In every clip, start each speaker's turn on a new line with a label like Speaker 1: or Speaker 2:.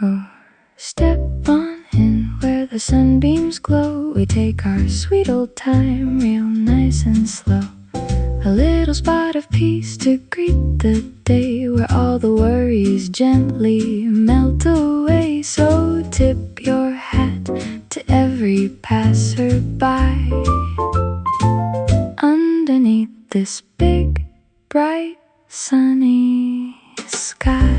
Speaker 1: Oh, step on in where the sunbeams glow. We take our sweet old time real nice and slow. A little spot of peace to greet the day, where all the worries gently melt away. So tip your hat to every passerby underneath this big, bright, sunny sky.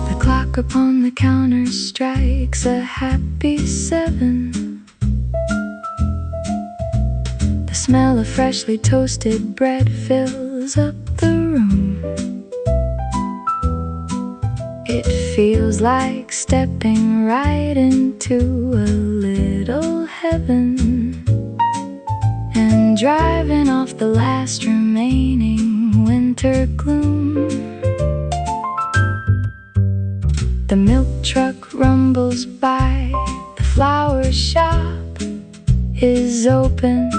Speaker 1: The clock upon the counter strikes a happy 7. The smell of freshly toasted bread fills up the room. It feels like stepping right into a little heaven, and driving off the last remaining winter gloom. The milk truck rumbles by, the flower shop is open.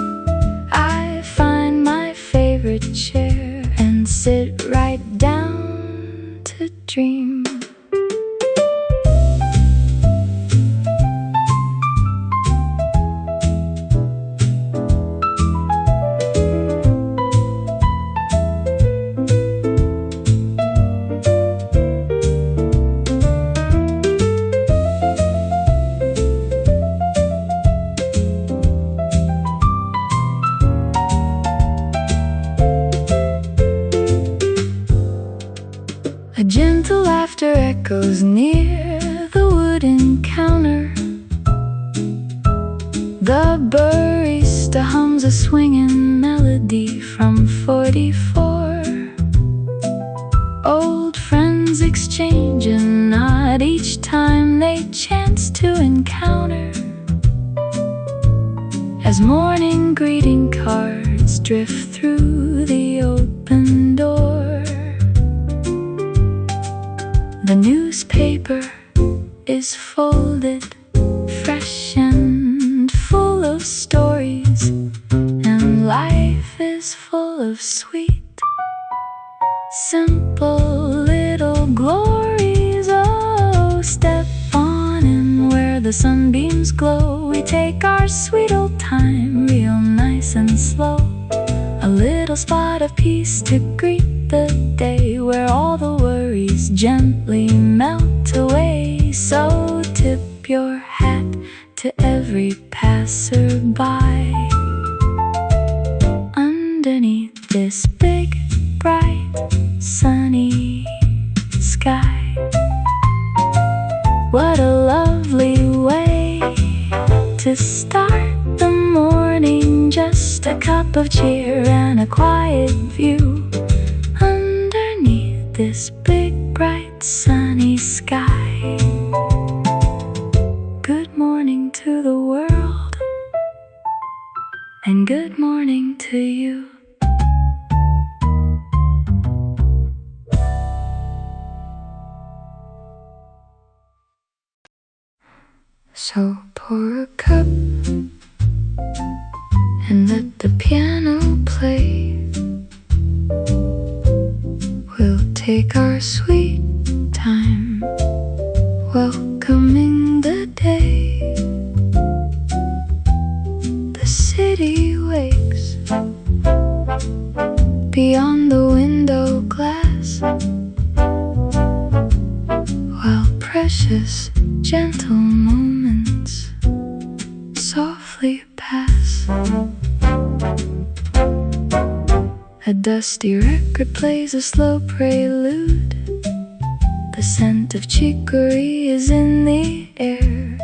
Speaker 1: I find my favorite chair and sit right down to dream. A gentle laughter echoes near the wooden counter. The barista hums a swinging melody from 44. Old friends exchange a nod each time they chance to encounter, as morning greeting cards drift through the open door. The newspaper is folded, fresh and full of stories, and life is full of sweet, simple little glories. Oh, step on in where the sunbeams glow. We take our sweet old time real nice and slow. A little spot of peace to greet the day, where all the worries gently melt away. So tip your hat to every passerby underneath this big, bright, sunny sky. What a lovely way to start the morning, just a cup of cheer and a quiet view underneath this big, bright, sunny sky. Good morning to the world, and good morning to you. So pour a cup and let the piano play. We'll take our sweet time, welcoming the day. The city wakes beyond the window glass, while precious, gentle moments softly pass. A dusty record plays a slow prelude. The scent of chicory is in the air.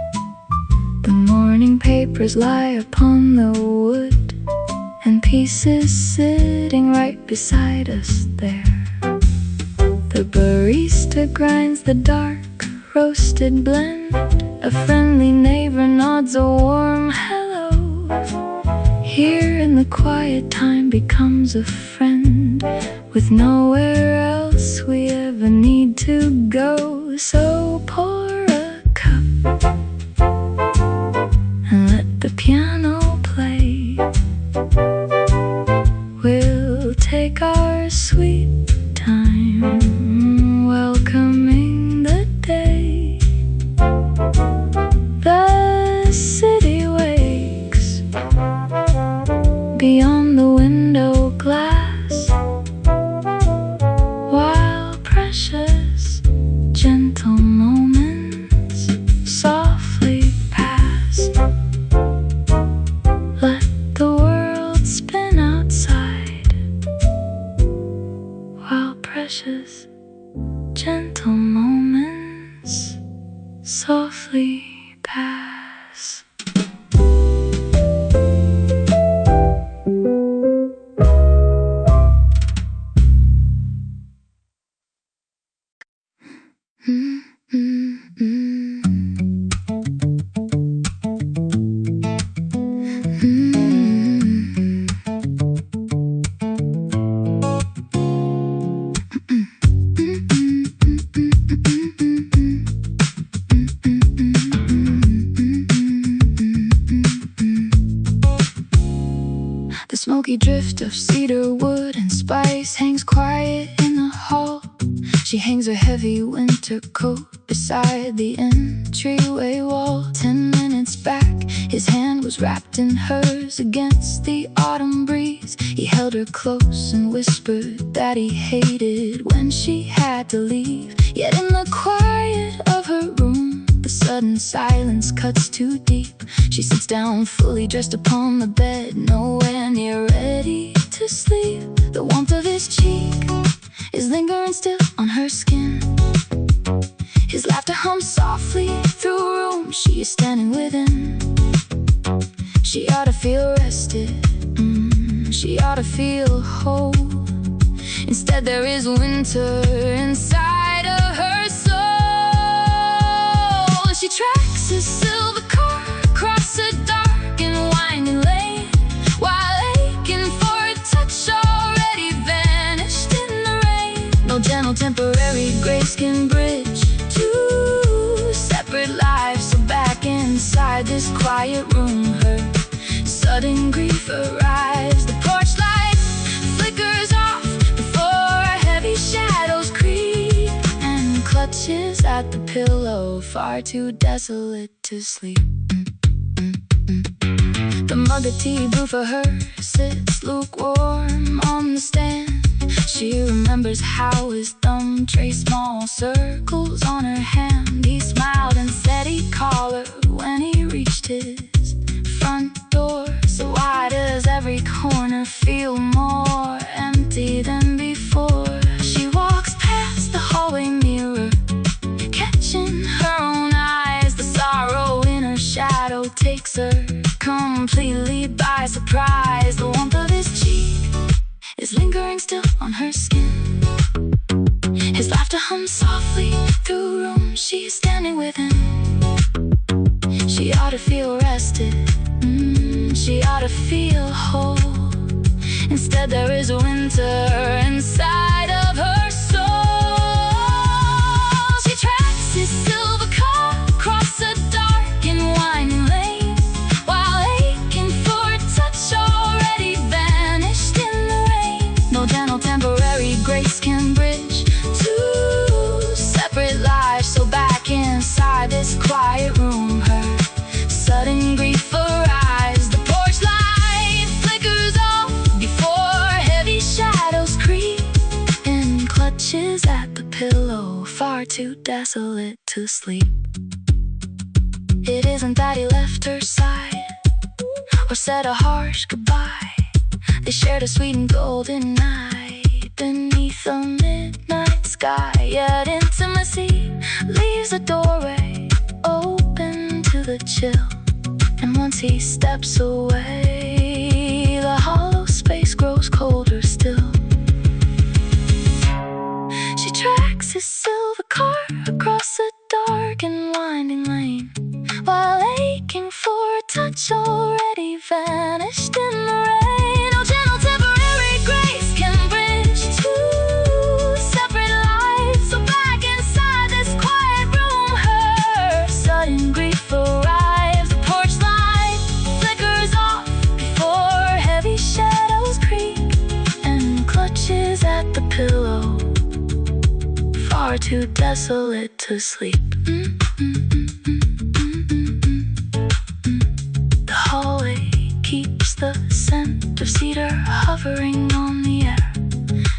Speaker 1: The morning papers lie upon the wood, and pieces sitting right beside us there. The barista grinds the dark roasted blend. A friendly neighbor nods a warm hello. Here in the quiet, time becomes a friend, with nowhere else we ever need to go. So pour a cup and let the piano play. We'll take our sweet time, welcoming the day. The city wakes beyond the window glass, while precious, gentle moments softly pass. Let the world spin outside, while precious, gentle moments softly pass. The smoky drift of cedar wood and spice hangs quiet in the hall. She hangs her heavy winter coat beside the entryway wall. 10 minutes back, his hand was wrapped in hers against the autumn breeze. He held her close and whispered that he hated when she had to leave. Yet in the quiet of her room, the sudden silence cuts too deep. She sits down fully dressed upon the bed, nowhere near ready to sleep. The warmth of his cheek is lingering still on her skin. His laughter hums softly through a room she is standing within. She ought to feel rested, she ought to feel whole. Instead there is winter inside of her soul. She tracks his silver car across a dark and winding lane, while aching for a touch already vanished in the rain. No gentle temporary grace can bridge two separate lives. So back inside this quiet room, her sudden grief arrives. The porch light flickers off before heavy shadows creep, and clutches at the pillow, far too desolate to sleep. The mug of tea brewed for her sits lukewarm on the stand. She remembers how his thumb traced small circles on her hand. He smiled and said he'd call her when he reached his front door. So why does every corner feel more empty than before? She walks past the hallway mirror, catching her own eyes. The sorrow in her shadow takes her completely by surprise. The warmth of his cheek is lingering still on her skin. His laughter hums softly through a room she's standing within. She ought to feel rested, she ought to feel whole. Instead there is a winter inside of her soul. She tracks his silver car across a dark and winding lane, while aching for a touch already vanished in the rain. No gentle temporary grace can bridge two separate lives. So back inside this quiet room, her sudden grief arrives. The porch light flickers off before heavy shadows creep, and clutches at the pillow, far too desolate to sleep. It isn't that he left her side or said a harsh goodbye. They shared a sweet and golden night beneath a midnight sky. Yet intimacy leaves a doorway open to the chill, and once he steps away, the hollow space grows colder still. She tracks his silver car across a dark and winding lane, while aching for a touch already vanished in the rain. No gentle temporary grace can bridge two separate lives. So back inside this quiet room, her sudden grief arrives. The porch light flickers off before heavy shadows creep, far too desolate to sleep. The hallway keeps the scent of cedar hovering on the air.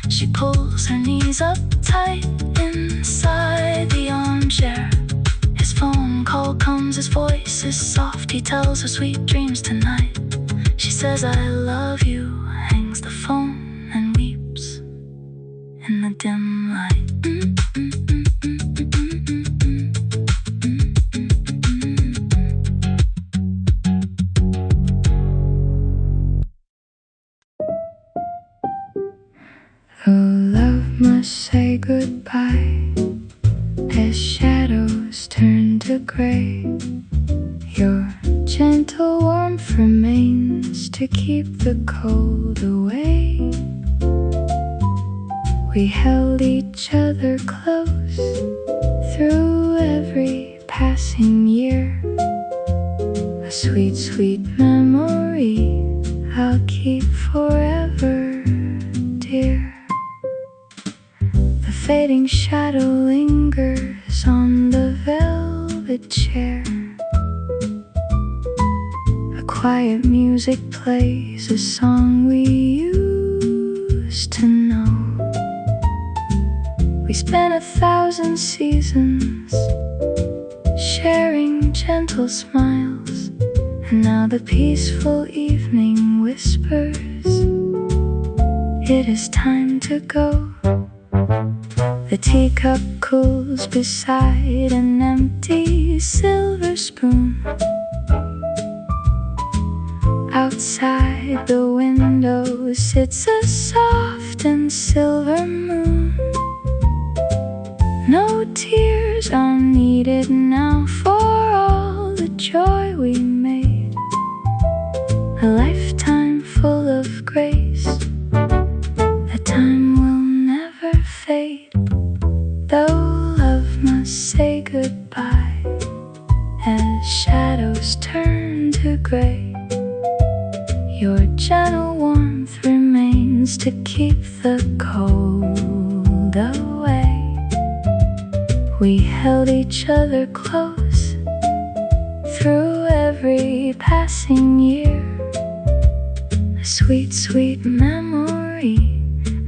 Speaker 1: She pulls her knees up tight inside the armchair. His phone call comes, his voice is soft. He tells her sweet dreams tonight. She says, I love you, hangs the phone and weeps in the dim light. The love must say goodbye as shadows turn to gray. Your gentle warmth remains to keep the cold away. We held each other close through every passing year. A sweet, sweet memory I'll keep forever, dear. The fading shadow lingers on the velvet chair. Quiet music plays a song we used to know. We spent 1,000 seasons sharing gentle smiles, and now the peaceful evening whispers, it is time to go. The teacup cools beside an empty silver spoon. Outside the window sits a soft and silver moon. No tears are needed now for all the joy we made. A lifetime full of grace, a time will never fade. Though love must say goodbye as shadows turn to gray. Your gentle warmth remains to keep the cold away. We held each other close through every passing year. A sweet, sweet memory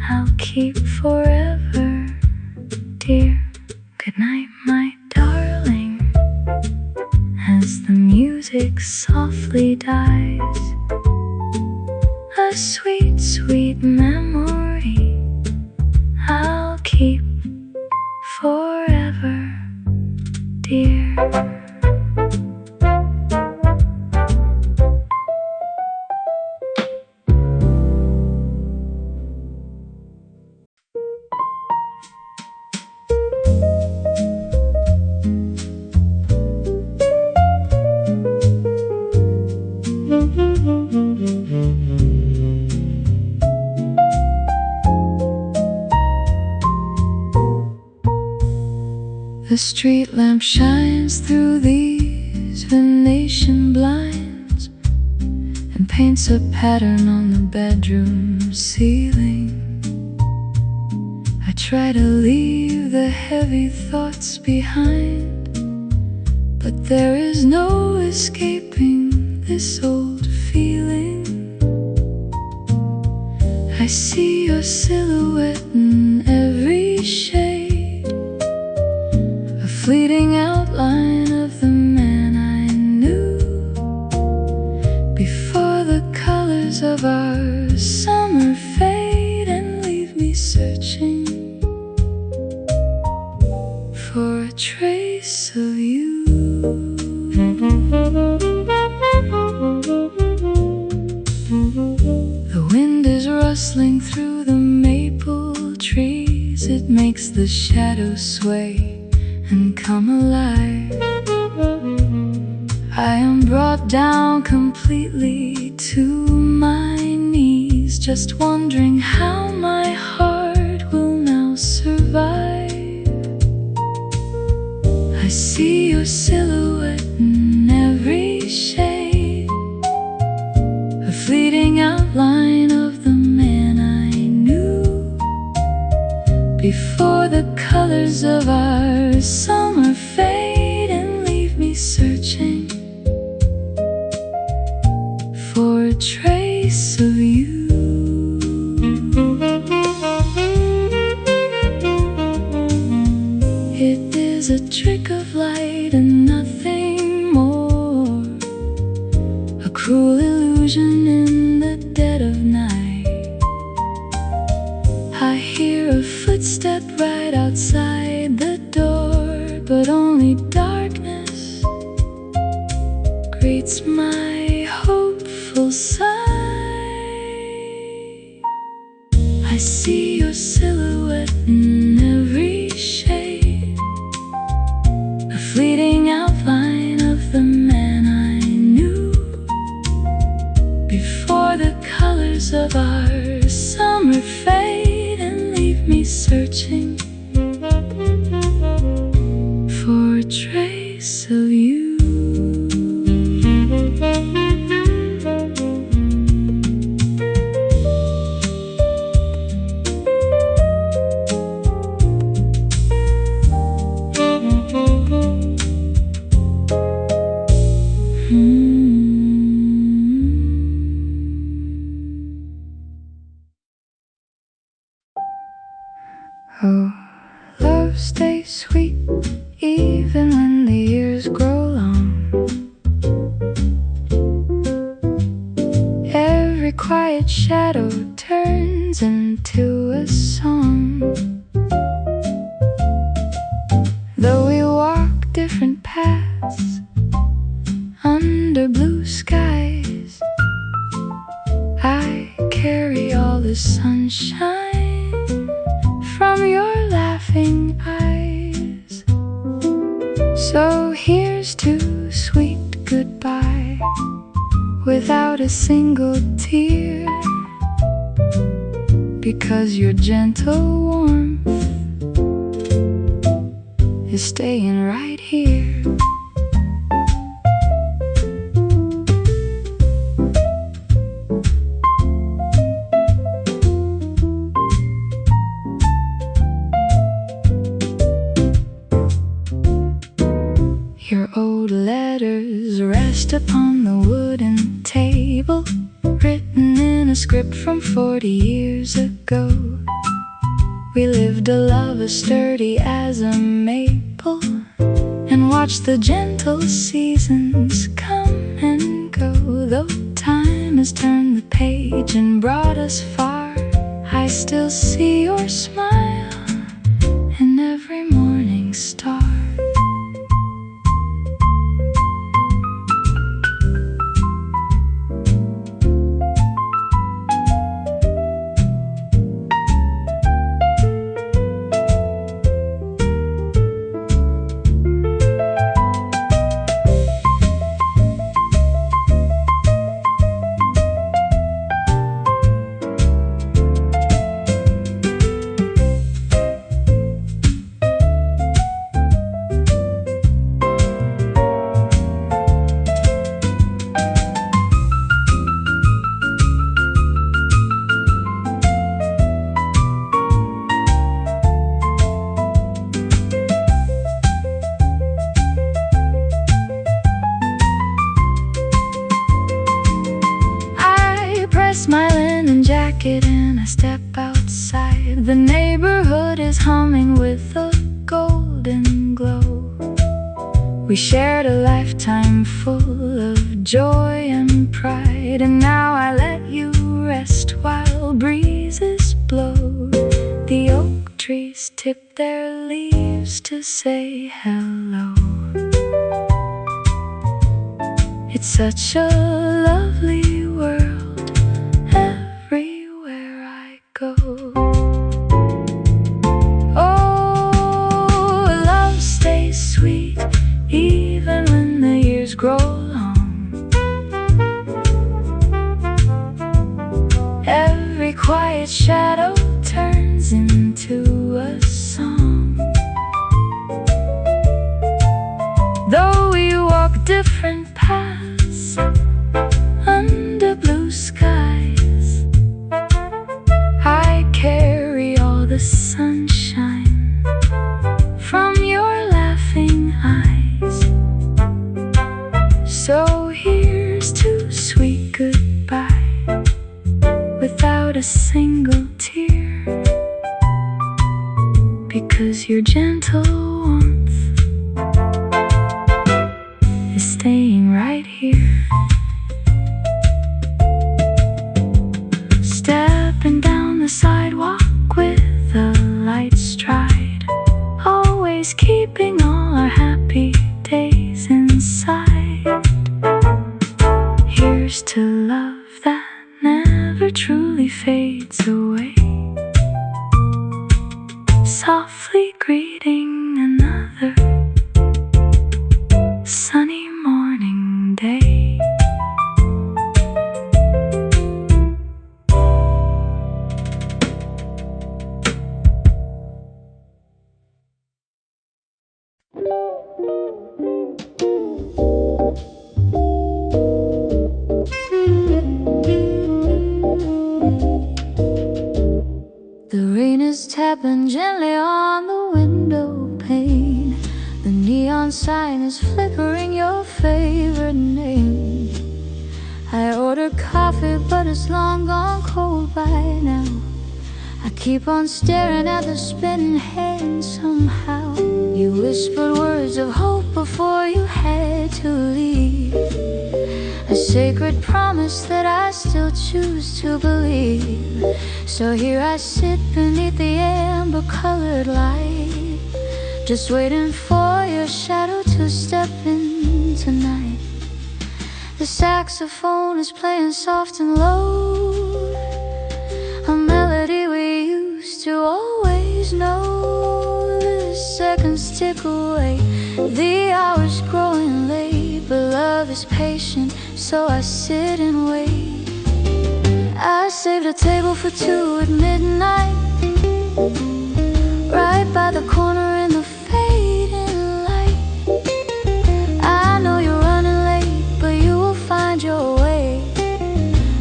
Speaker 1: I'll keep forever, dear. Good night, my darling, as the music softly dies. A sweet, sweet memory I'll keep forever, dear. The street lamp shines through these Venetian blinds and paints a pattern on the bedroom ceiling. I try to leave the heavy thoughts behind, but there is no escaping this old feeling. I see your silhouette in every shade, a fleeting outline of the man I knew before the colors of our summer fade and leave me searching for a trace of you. The wind is rustling through the maple trees. It makes the shadows sway and come alive. I am brought down completely to my knees, just wondering how my heart will now survive. I see your silhouette in every shade, a fleeting outline of the man I knew before the color colors of our summer fade and leave me searching for a trace of you. It is a trick of light and nothing more, a cruel illusion in the dead of night. I hear a footstep right outside the door, but only darkness greets my hopeful sight. I see your silhouette in every shade, a fleeting outline of the man I knew before the colors of our summer fade and leave me searching for a trace of you. Oh, love stays sweet even when the years grow long. Every quiet shadow turns into a song. Though we walk different paths under blue skies, I carry all the sunshine from your laughing eyes. So here's to sweet goodbye without a single tear, because your gentle warmth is staying right here. Your old letters rest upon the wooden table, written in a script from 40 years ago. We lived a love as sturdy as a maple, and watched the gentle seasons come and go. Though time has turned the page and brought us far, I still see your smile in every morning star. My linen jacket and I step outside. The neighborhood is humming with a golden glow. We shared a lifetime full of joy and pride, and now I let you rest while breezes blow. The oak trees tip their leaves to say hello. It's such a lovely world everywhere I go. Oh, love stays sweet even when the years grow long. Every quiet shadow turns into a song. Though we walk different paths under blue skies, I carry all the sunshine a single tear, because your gentle warmth is staying right here. Stepping down the sidewalk with a light stride, always keeping all our happy days inside. Here's to love that never truly fades away, softly greeting another sunny morning day. The rain is tapping gently on the window pane. The neon sign is flickering your favorite name. I ordered coffee, but it's long gone cold by now. I keep on staring at the spinning hand somehow. You whispered words of hope before you had to leave, a sacred promise that I still choose to believe. So here I sit beneath the amber-colored light, just waiting for your shadow to step in tonight. The saxophone is playing soft and low, a melody we used to always know. The seconds tick away, the hours growing late, but love is patient, so I sit and wait. I saved a table for two at midnight, right by the corner in the fading light. I know you're running late, but you will find your way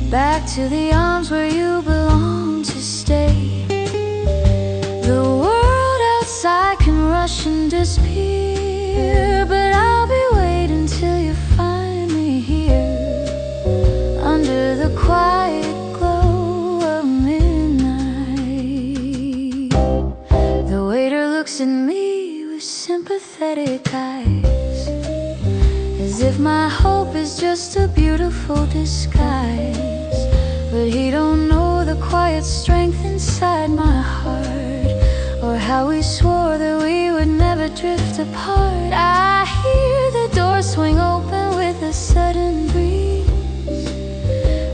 Speaker 1: back to the arms where you belong to stay. The world outside can rush and disappear, but I'll be waiting till you find me here, under the quiet glow of midnight. The waiter looks at me with sympathetic eyes, as if my hope is just a beautiful disguise. But he don't know the quiet strength inside my heart, or how we swore that we would never drift apart. I hear the door swing open with a sudden breeze.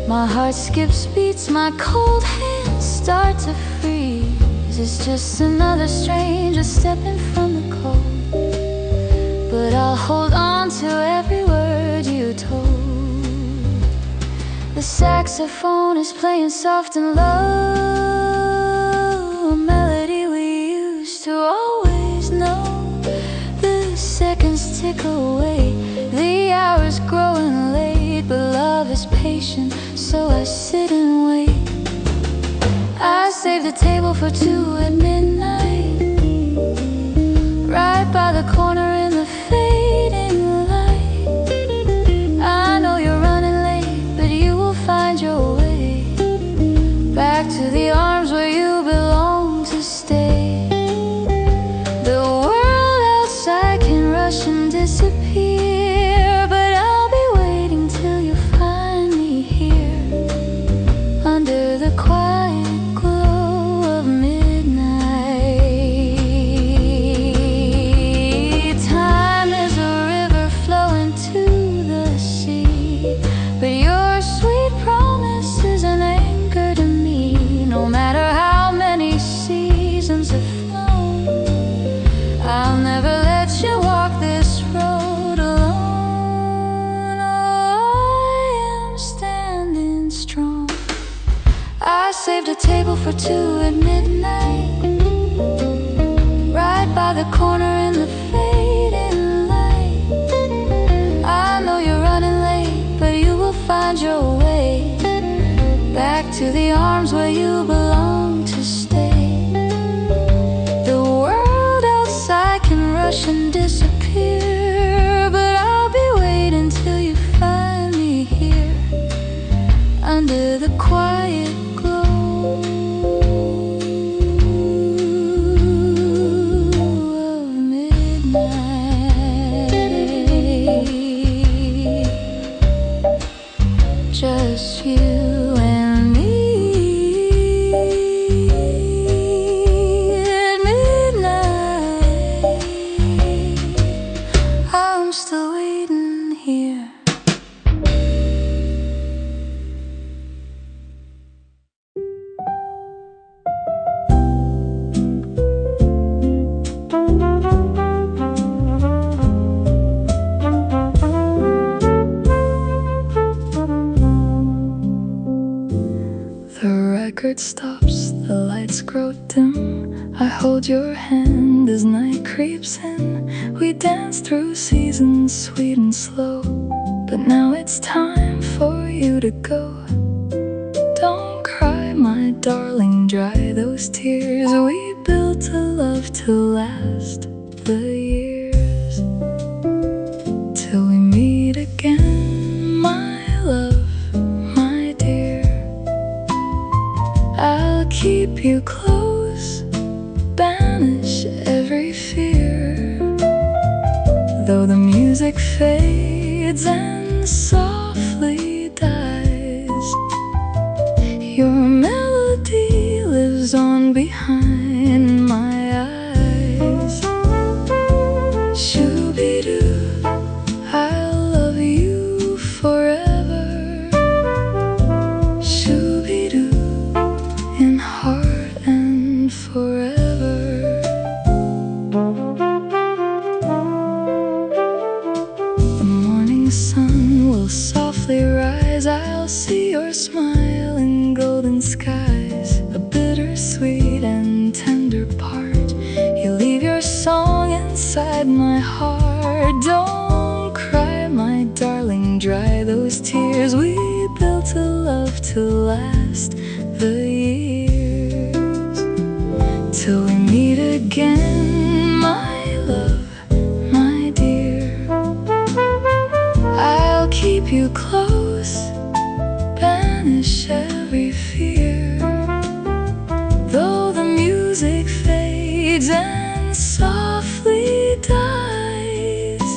Speaker 1: My heart skips beats, my cold hands start to freeze. It's just another stranger stepping from the cold, but I'll hold on to every word you told. The saxophone is playing soft and low, a melody we used to always know. The seconds tick away, the hours growing late, but love is patient, so I sit and wait. I saved a table for two at midnight, right by the corner in the fading light. I know you're running late, but you will find your way back to the arms where you belong to stay. The world outside can rush and disappear, but I'll be waiting till you find me here, under the quiet glow of midnight. grow dim, I hold your hand as night creeps in. We dance through seasons sweet and slow, but now it's time for you to go. Don't cry, my darling, dry those tears. We built a love to last the years. Till we meet again, my love, my dear. I'll keep you close, banish every fear. Though the music fades and softly dies, your melody lives on behind my eyes. Shoo-be-doo, I'll love you forever. Shoo-be-doo, in heart and forever. The morning sun will softly rise. I'll see your smile in golden skies, a bittersweet and tender part. You leave your song inside my heart. Don't cry, my darling, dry those tears. We built a love to last the years. Till we meet again, my love, my dear. I'll keep you close, banish every fear. Though the music fades and softly dies,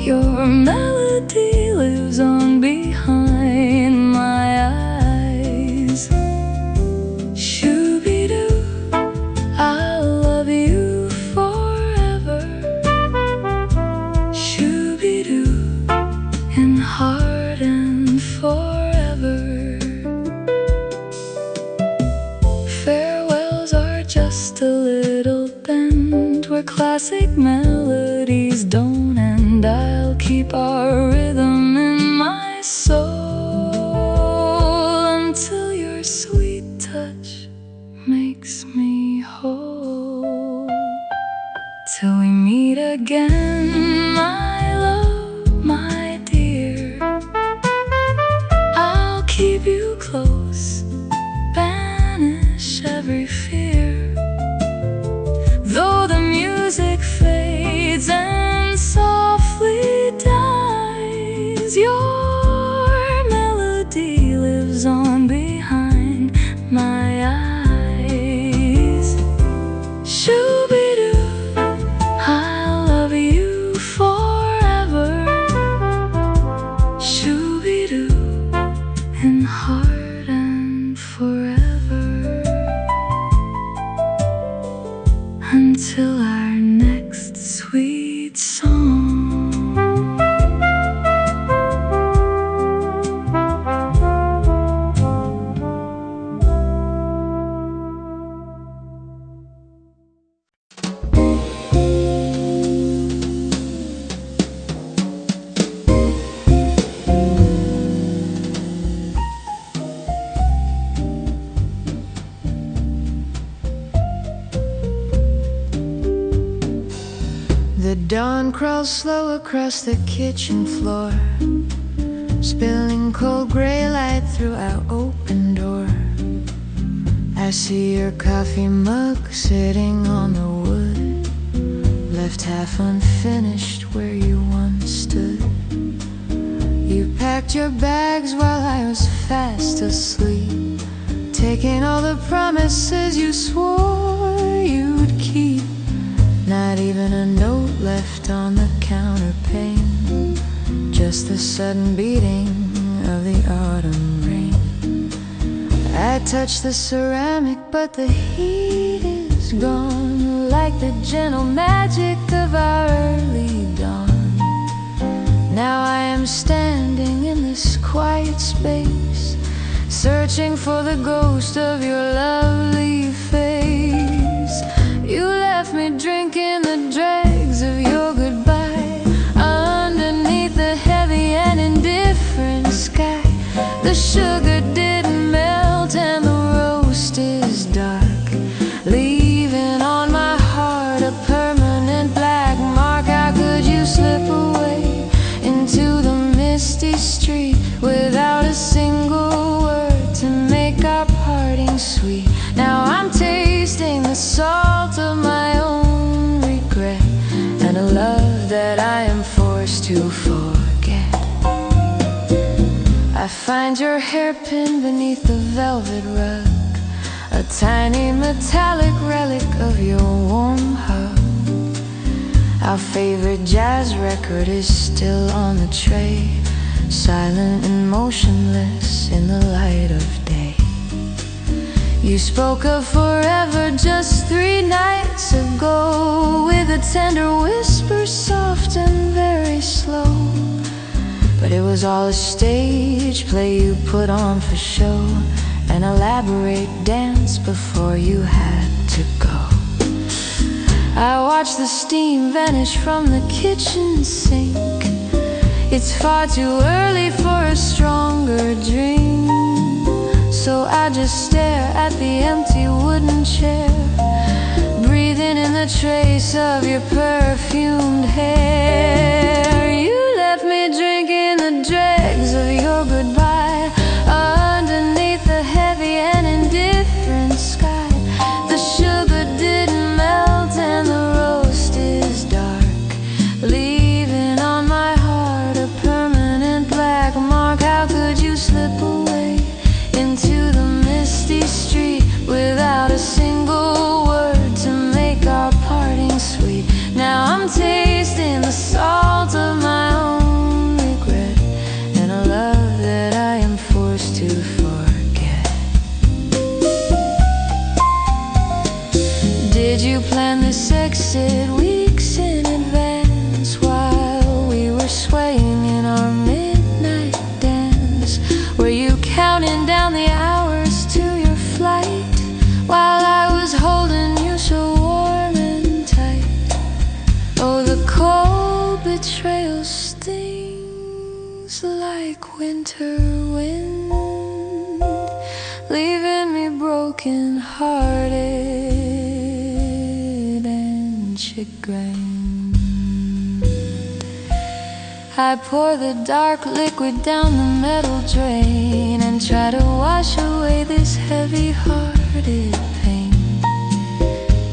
Speaker 1: your melody lives on behind my eyes. Shoo-be-doo, I'll love you forever. Shoo-be-doo, in heart and forever. Farewells are just a little bend where classic melodies don't end. I'll keep our rhythm in my soul until your sweet touch makes me whole. Till we meet again, my love, my dear. I'll keep you close, banish every fear. Though the music fades and softly dies, your melody lives on behind my eyes. Shoo-be-doo, I'll love you forever. Shoo-be-doo, in heart and forever. Until our next sweet song.
Speaker 2: The dawn crawls slow across the kitchen floor, spilling cold gray light through our open door. I see your coffee mug sitting on the wood, left half unfinished where you once stood. You packed your bags while I was fast asleep, taking all the promises you swore you'd keep. Not even a note left on the counterpane, just the sudden beating of the autumn rain. I touch the ceramic, but the heat is gone, like the gentle magic of our early dawn. Now I am standing in this quiet space, searching for the ghost of your lovely face. You left me drinking the dregs of your goodbye, underneath the heavy and indifferent sky. The sugar didn't melt and the roast is dark. I find your hairpin beneath the velvet rug, a tiny metallic relic of your warm hug. Our favorite jazz record is still on the tray, silent and motionless in the light of day. You spoke of forever just 3 nights ago, with a tender whisper, soft and very slow. But it was all a stage play you put on for show, an elaborate dance before you had to go. I watched the steam vanish from the kitchen sink. It's far too early for a stronger drink, so I just stare at the empty wooden chair, breathing in the trace of your perfumed hair. You left me drinking the dregs of your goodbye, underneath the heavy and indifferent sky. The sugar didn't melt and the roast is dark, leaving on my heart a permanent black mark. How could you slip away into the misty street without a single word to make our parting sweet? Now I'm tasting the salt of my own regret, and a love that I am forced to forget. Did you plan this exit weeks in advance, while we were swaying in our midnight dance? Were you counting down the hours to your flight, while I was holding you so warm and tight? Oh, the cold betrayal stings like winter wind, leaving me broken-hearted and chagrined. I pour the dark liquid down the metal drain and try to wash away this heavy-hearted pain,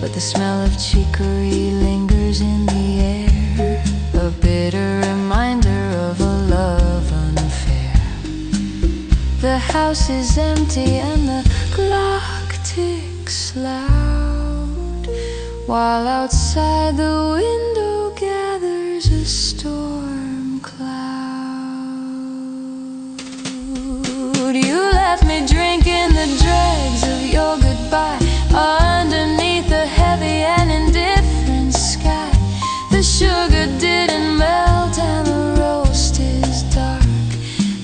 Speaker 2: but the smell of chicory lingers in the air, a bitter reminder of a love unfair. The house is empty and the clock ticks loud, while outside the window gathers a storm cloud. You left me drinking the dregs of your goodbye, underneath the heavy and indifferent sky. The sugar didn't melt and the roast is dark,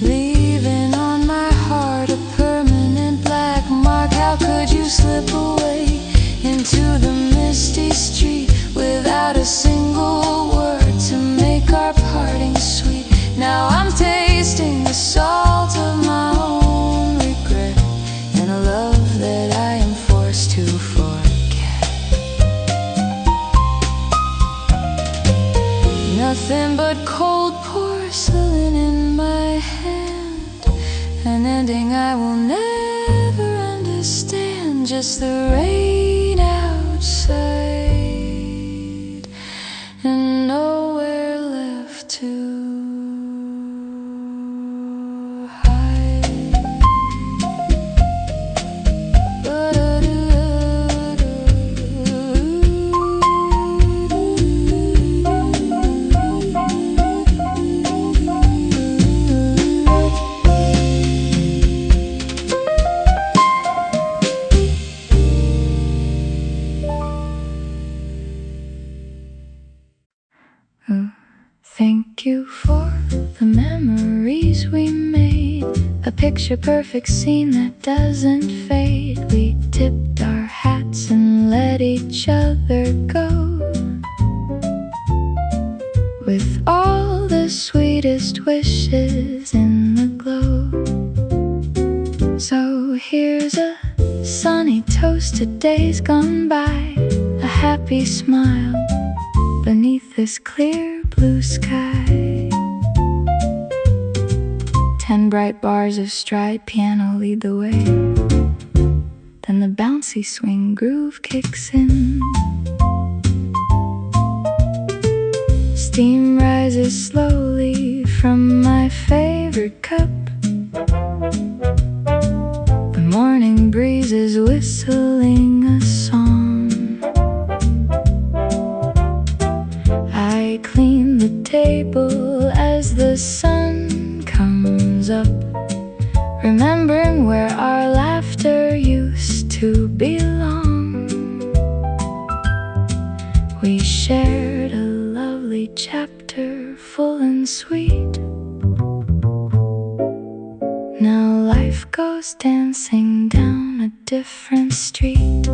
Speaker 2: leaving on my heart a permanent black mark. How could you slip away into the misty street without a single word to make our parting sweet? Now I'm tasting the salt of my own regret, and a love that I am forced to forget. Nothing but cold porcelain in my hand, an ending I will never understand. Just the rain outside and nowhere left to hide. Thank you for the memories we made, a picture-perfect scene that doesn't fade. We tipped our hats and let each other go, with all the sweetest wishes in the glow. So here's a sunny toast to days gone by, a happy smile beneath this clear blue sky. 10 bright bars of stride piano lead the way, then the bouncy swing groove kicks in. Steam rises slowly from my favorite cup,
Speaker 1: morning breeze is whistling a song. I clean the table as the sun comes up, remembering where our laughter used to belong. We shared a lovely chapter, full and sweet. Now life goes dancing down a different street.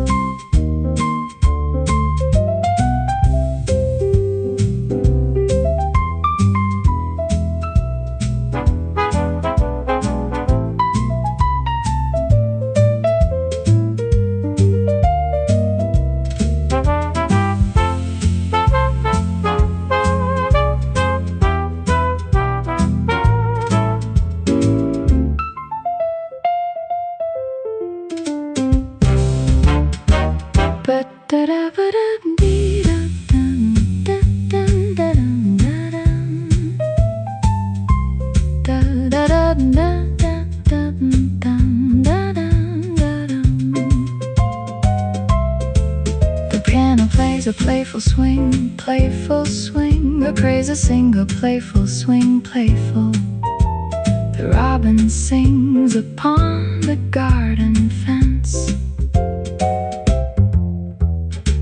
Speaker 1: The piano plays a playful swing, playful swing. A praise, a sing, a playful swing, playful. The robin sings upon the garden fence.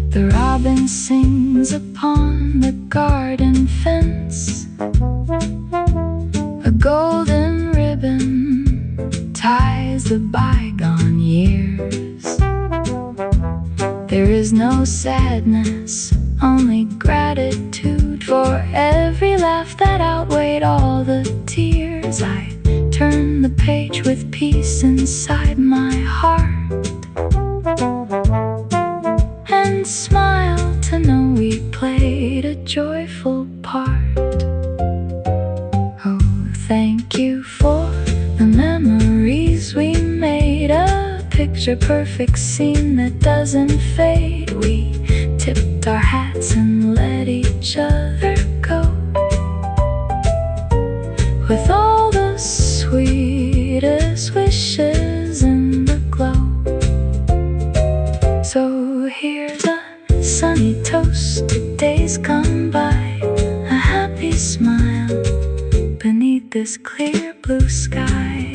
Speaker 1: The robin sings upon the garden fence. A golden ribbon ties the bygone years. There is no sadness, only gratitude for every laugh that outweighed all the tears. I turn the page with peace inside my heart and smile to know we played a joyful part. Oh, thank you for the memories we made, a picture-perfect scene that doesn't fade. We tipped our hats and let each other go, with all the sweetest wishes in the glow. So here's a sunny toast to days gone by, a happy smile beneath this clear blue sky.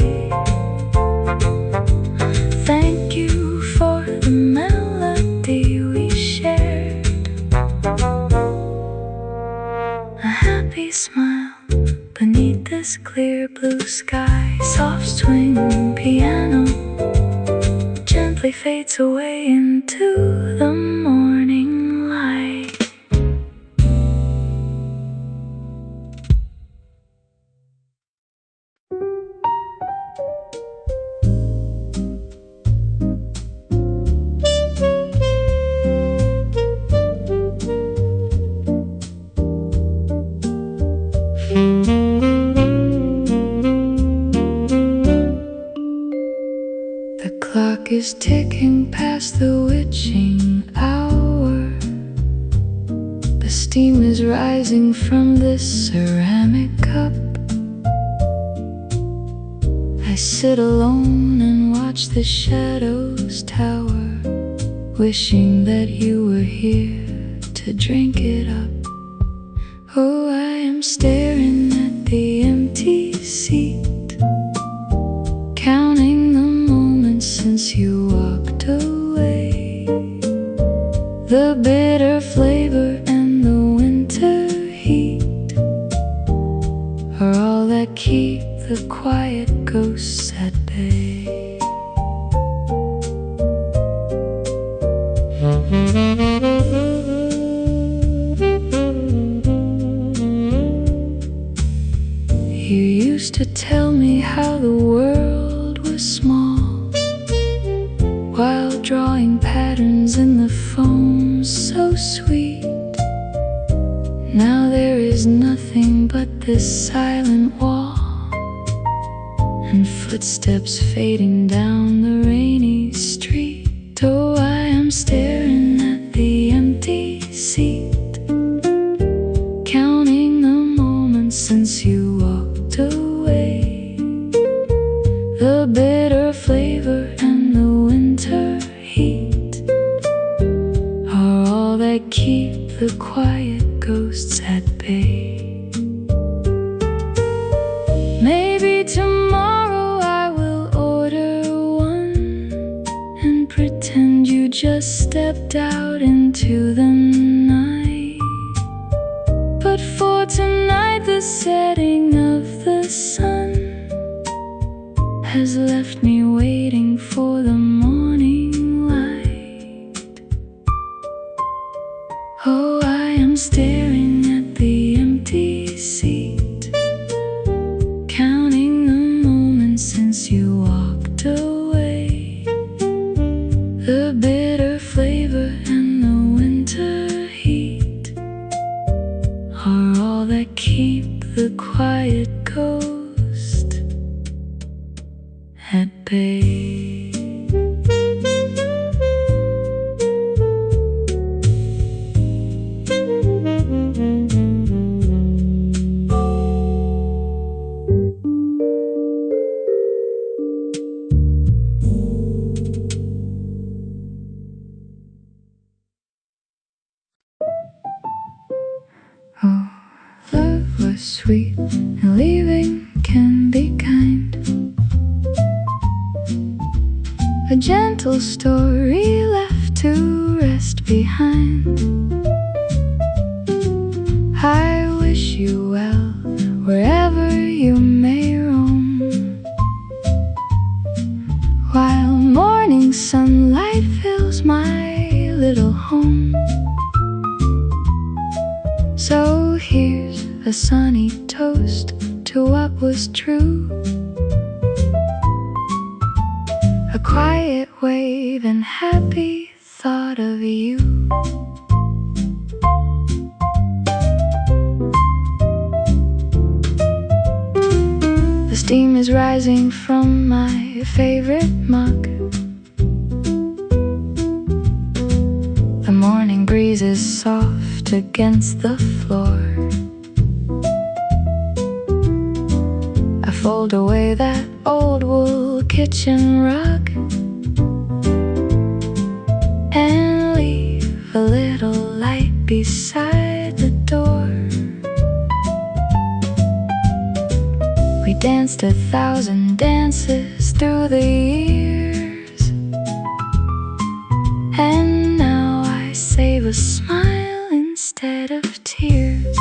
Speaker 1: Thank you for the melody we shared, a happy smile beneath this clear blue sky. Soft swing piano gently fades away into the morning light. The clock is ticking past the witching hour. The steam is rising from this ceramic cup. I sit alone and watch the shadows tower, wishing that you were here to drink it up. Oh, I am staring at the empty seat, counting the moments since you walked away. The bitter flavor and the winter heat are all that keep the quiet ghosts at bay. You used to tell me how the world was small, while drawing patterns in the foam so sweet. Now there is nothing but this silent wall, and footsteps fading down the rainy street. Oh, I am staring at the empty seat, counting the moments since you walked away. The bitter flavor and the wind that keep the quiet ghosts at bay. Maybe tomorrow I will order one and pretend you just stepped out into the night. But for tonight, the setting of the sun has left me waiting for the morning light. Oh, I am staring at the empty seat, counting the moments since you walked away. The bitter flavor and the winter heat are all that keep the quiet ghost at bay. Oh, love was sweet, and leaving can be kind. A gentle story left to rest behind. I wish you well wherever you may roam, while morning sunlight fills my little home. So here's a sunny toast to what was true, a quiet wave and happy thought of you. The steam is rising from my favorite mug. The morning breeze is soft against the floor. I fold away that old wool kitchen rug and leave a little light beside the door. We danced 1,000 dances through the years, and now I save a smile instead of tears.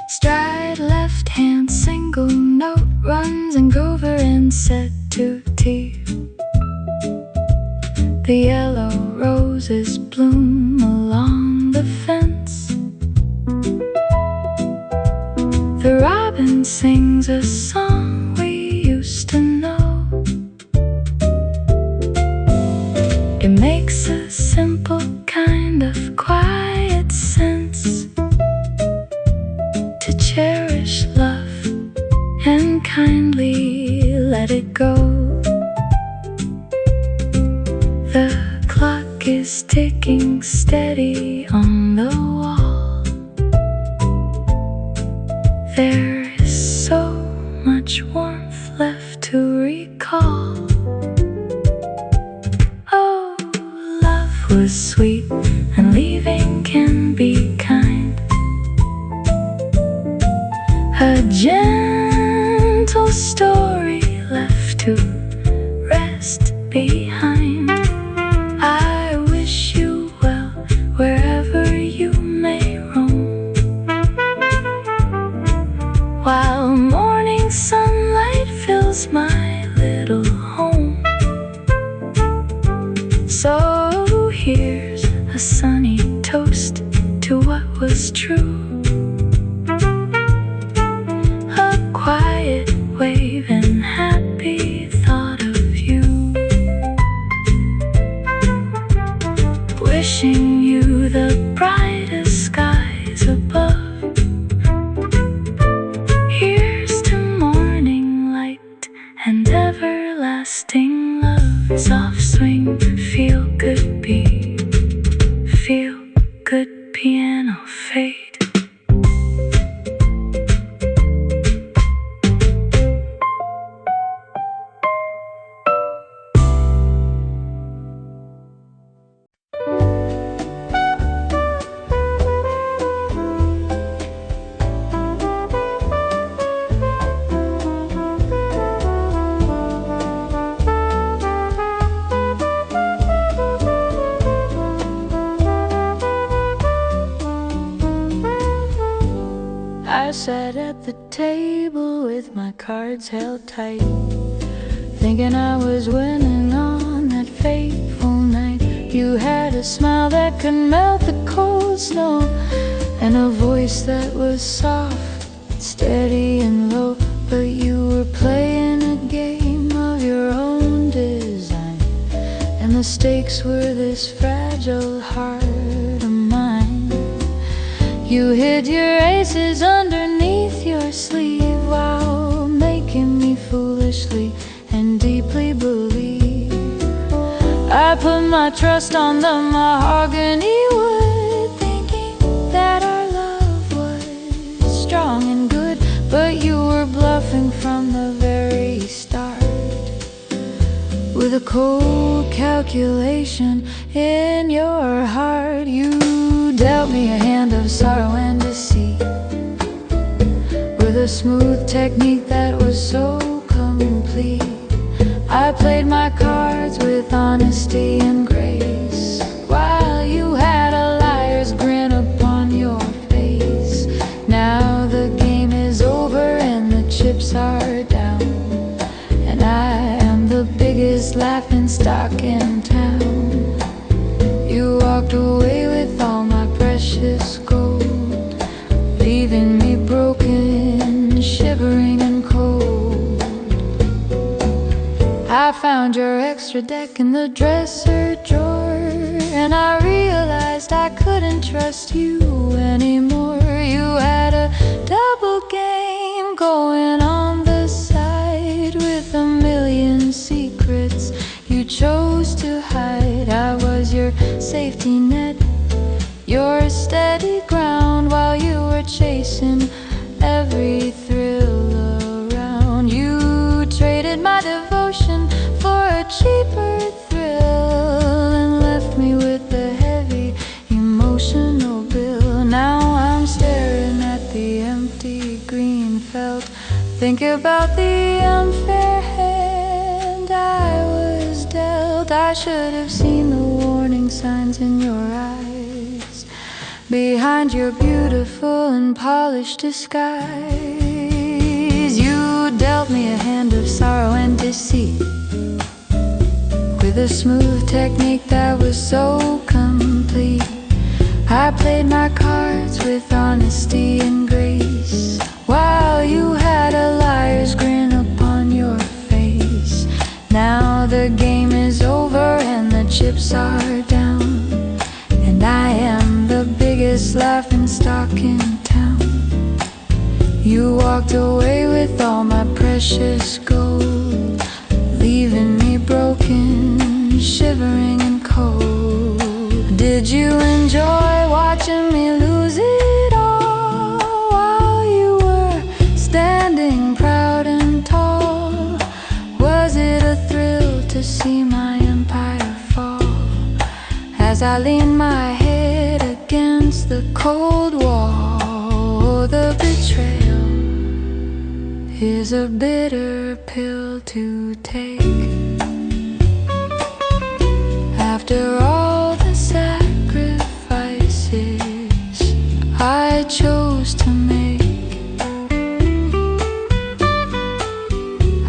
Speaker 1: Stride left hand, single note runs and over and set to T. The yellow roses bloom along the fence. The robin sings a song we used to know. It makes a simple kind of quiet sense to cherish love and kindly let it go. The clock is ticking steady on the wall. There is so much warmth left to recall. Oh, love was sweet, and leaving can be kind. A gentle story left to rest behind. I wish you well wherever you may roam, while morning sunlight fills my little home. and everlasting love. Soft swing, feel good beat, feel good piano fade.
Speaker 2: I sat at the table with my cards held tight, thinking I was winning on that fateful night. You had a smile that could melt the cold snow, and a voice that was soft, steady and low. But you were playing a game of your own design, and the stakes were this fragile heart of mine. You hid your aces underneath your sleeve while making me foolishly and deeply believe. I put my trust on the mahogany wood, thinking that our love was strong and good. But you were bluffing from the very start, with a cold calculation in your heart. You dealt me a hand of sorrow and deceit, with a smooth technique that was so complete. I played my cards with honesty and grace, while you had a liar's grin upon your face. Now the game is over and the chips are down, and I am the biggest laughing stock in town. You walked away with all my precious gold, leaving me broken, shivering and cold. I found your extra deck in the dresser drawer, and I realized I couldn't trust you anymore. You had a double game going on the side, with a million secrets you chose to hide. I was your safety net, your steady ground, while you were chasing every thrill around. You traded my devotion for a cheaper thrill, and left me with a heavy emotional bill. Now I'm staring at the empty green felt, think about the unfair hand I was dealt. I should have seen the warning signs in your eyes, behind your beautiful and polished disguise. You dealt me a hand of sorrow and deceit, with a smooth technique that was so complete. I played my cards with honesty and grace, while you had a liar's grin upon your face. Now the game is over and the chips are down, and I am the biggest laughing stock in town. You walked away with all my precious gold, leaving me broken, shivering and cold. Did you enjoy watching me lose it all, while you were standing proud and tall? Was it a thrill to see my empire fall, as I leaned my head against the cold wall? The betrayal is a bitter pill to take, after all the sacrifices I chose to make.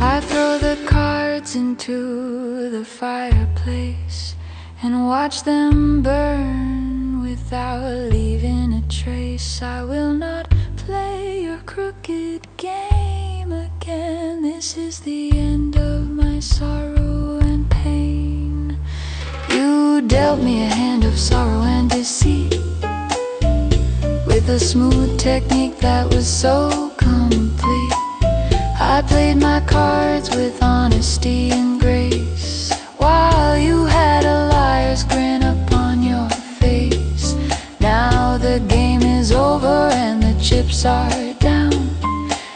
Speaker 2: I throw the cards into the fireplace and watch them burn without leaving a trace. I will not play your crooked game again. This is the end of my sorrow and pain. You dealt me a hand of sorrow and deceit, with a smooth technique that was so complete. I played my cards with honesty and grace, while you had a liar's grin upon your face. Now the game is over and the chips are down,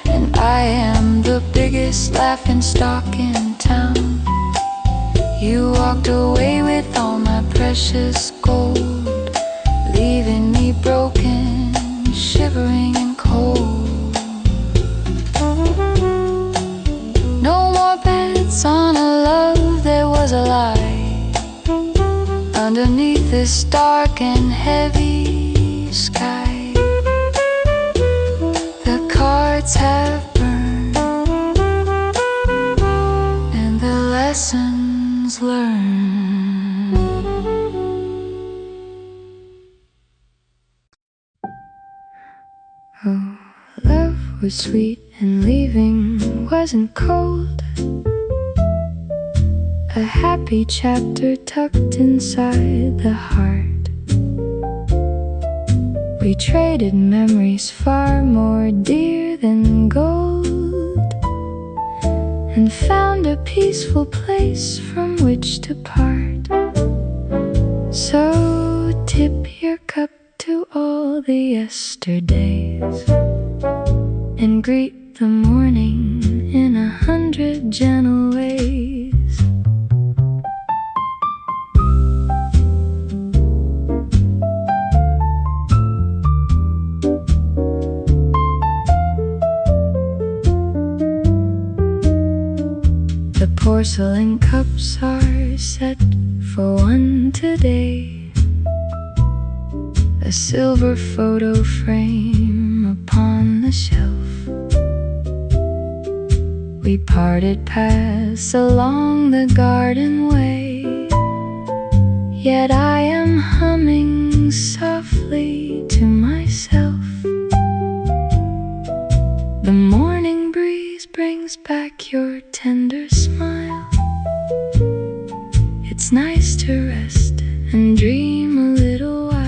Speaker 2: and I am the biggest laughing stock in town. You walked away with all my precious gold, leaving me broken, shivering and cold. No more bets on a love that was a lie, underneath this dark and heavy sky. The cards have burned, and the lessons learned.
Speaker 1: Oh, love was sweet and leaving wasn't cold. A happy chapter tucked inside the heart. We traded memories far more dear than gold, and found a peaceful place from which to part. So tip your cup to all the yesterdays, and greet the morning in 100 gentle ways. The porcelain cups are set for one today, a silver photo frame upon the shelf. We parted paths along the garden way, yet I am humming softly to myself. The morning breeze brings back your tender smile. It's nice to rest and dream a little while.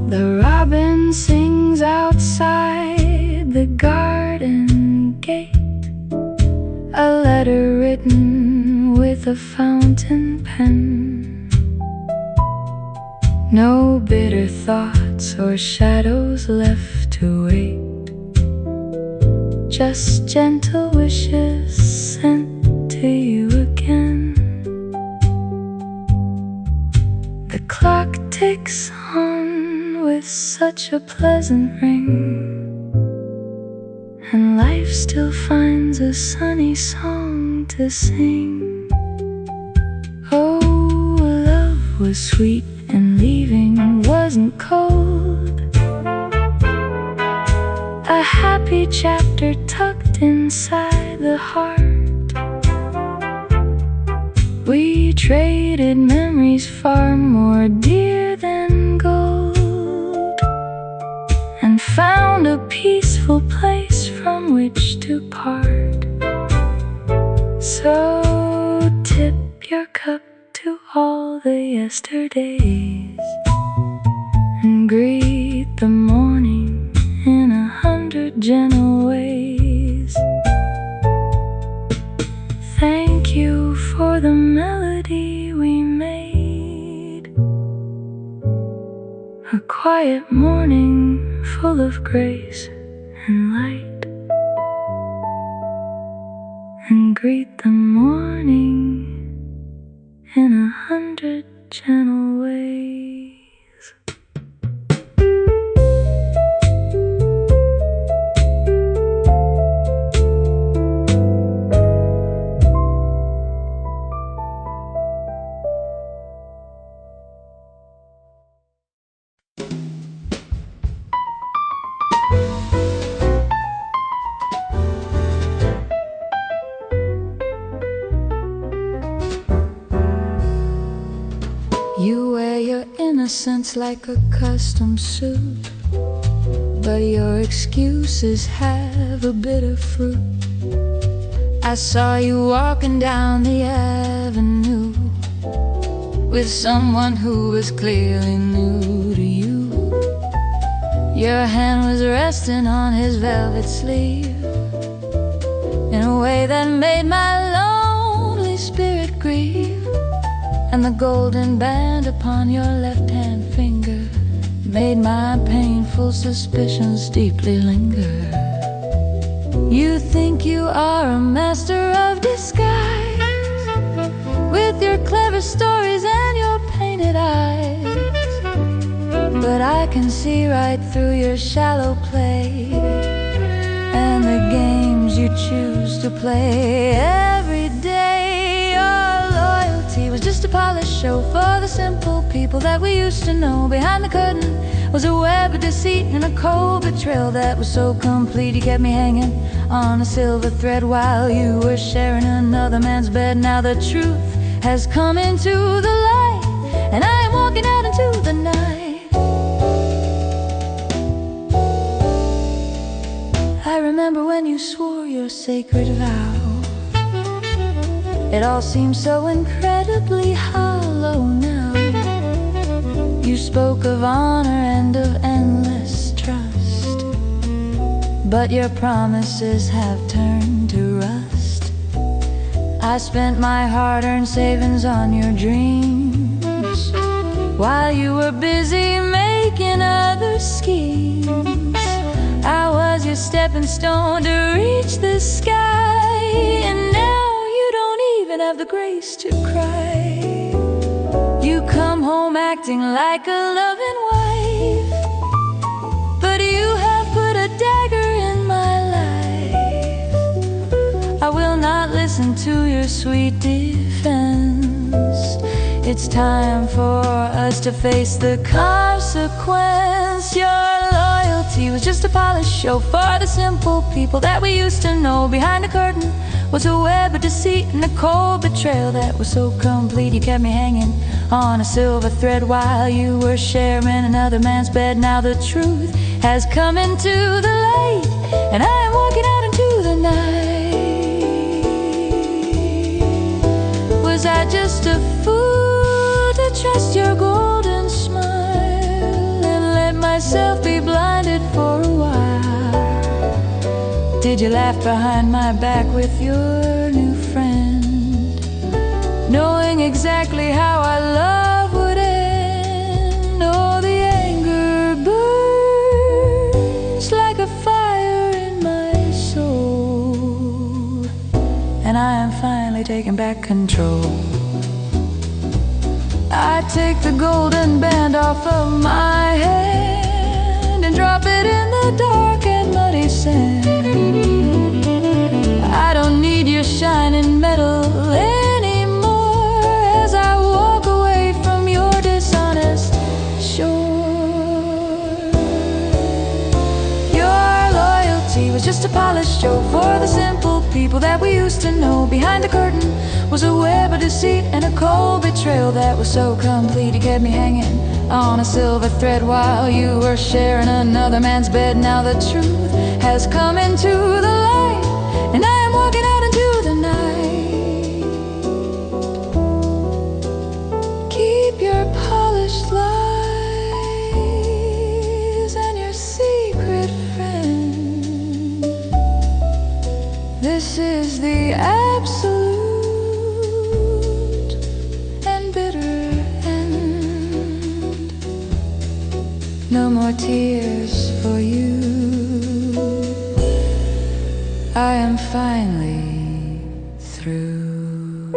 Speaker 1: The robin sings outside the garden gate, a letter written with a fountain pen. No bitter thoughts or shadows left to wait, just gentle wishes sent to you again. The clock ticks on with such a pleasant ring, and life still finds a sunny song to sing. Oh, love was sweet and leaving wasn't cold, a happy chapter tucked inside the heart. We traded memories far more dear than gold, and found a peaceful place from which to part. So tip your cup to all the yesterdays, and greet the morning in 100 gentle ways. Thank you for the melody we made, a quiet morning full of grace and light. And greet the morning in 100 gentle ways. You wear your innocence like a custom suit, but your excuses have a bitter fruit. I saw you walking down the avenue with someone who was clearly new to you. Your hand was resting on his velvet sleeve in a way that made my lonely spirit grieve. And the golden band upon your left-hand finger made my painful suspicions deeply linger. You think you are a master of disguise, with your clever stories and your painted eyes, but I can see right through your shallow play and the games you choose to play every day. It was just a polished show for the simple people that we used to know. Behind the curtain was a web of deceit and a cold betrayal that was so complete. You kept me hanging on a silver thread while you were sharing another man's bed. Now the truth has come into the light, and I am walking out into the night. I remember when you swore your sacred vow. It all seems so incredibly hollow now. You spoke of honor and of endless trust, but your promises have turned to rust. I spent my hard-earned savings on your dreams while you were busy making other schemes. I was your stepping stone to reach the sky, and now have the grace to cry. You come home acting like a loving wife, but you have put a dagger in my life. I will not listen to your sweet defense. It's time for us to face the consequence. Your loyalty was just a polished show for the simple people that we used to know. Behind the curtain was a web of deceit and a cold betrayal that was so complete. You kept me hanging on a silver thread while you were sharing another man's bed. Now the truth has come into the light, and I am walking out into the night. Was I just a fool to trust your golden smile and let myself be blinded for a while? Did you laugh behind my back with your new friend, knowing exactly how our love would end? Oh, the anger burns like a fire in my soul, and I am finally taking back control. I take the golden band off of my head and drop it in the dark and muddy sand. I don't need your shining metal anymore as I walk away from your dishonest shore. Your loyalty was just a polished show for the simple people that we used to know. Behind the curtain was a web of deceit and a cold betrayal that was so complete. You kept me hanging on a silver thread while you were sharing another man's bed. Now the truth has come into the light, and I am walking out into the night. Keep your polished lies and your secret friend. This is the absolute and bitter end. No more tears for you. I am finally through.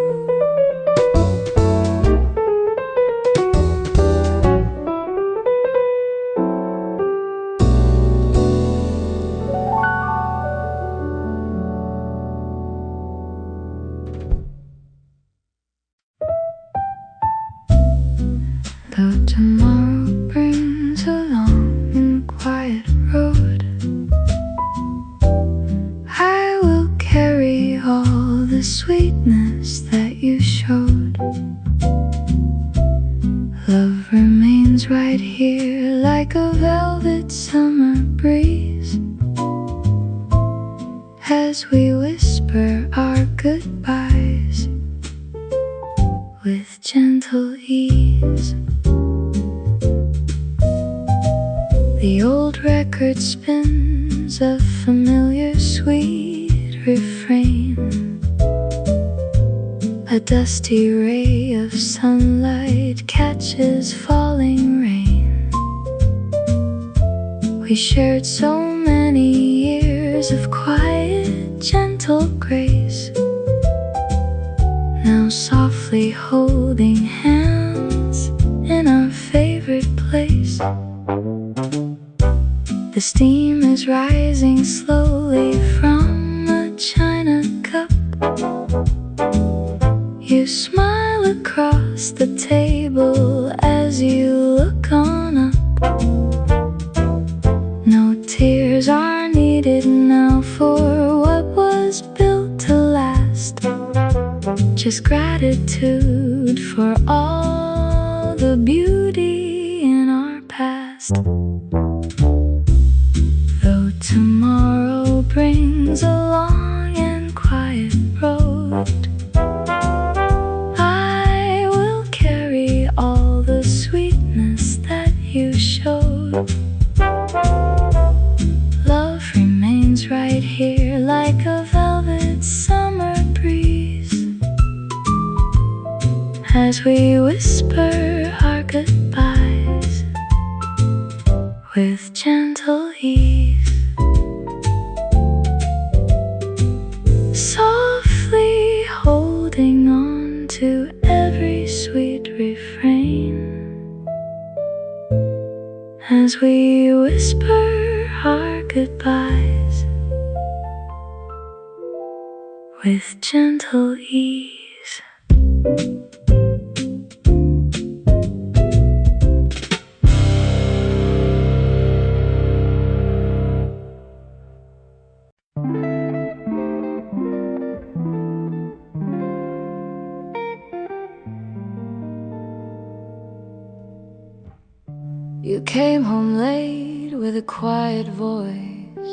Speaker 1: Though tomorrow brings a long and quiet road, I will carry all the sweetness that you showed. Love remains right here like a velvet summer breeze, as we whisper our goodbyes with gentle ease. The old record spins a familiar sweet refrain. A dusty ray of sunlight catches falling rain. We shared so many years of quiet, gentle grace, now softly holding hands in our favorite place. The steam is rising slowly from a china cup. You smile across the table as you look on up. No tears are needed now for what was built to last. Just gratitude for all the beauty in our past. Though tomorrow brings a long and quiet road, I will carry all the sweetness that you showed. Love remains right here like a velvet summer breeze, as we whisper our goodbyes with gentle ease. Softly holding on to every sweet refrain, as we whisper our goodbyes with gentle ease. You came home late with a quiet voice,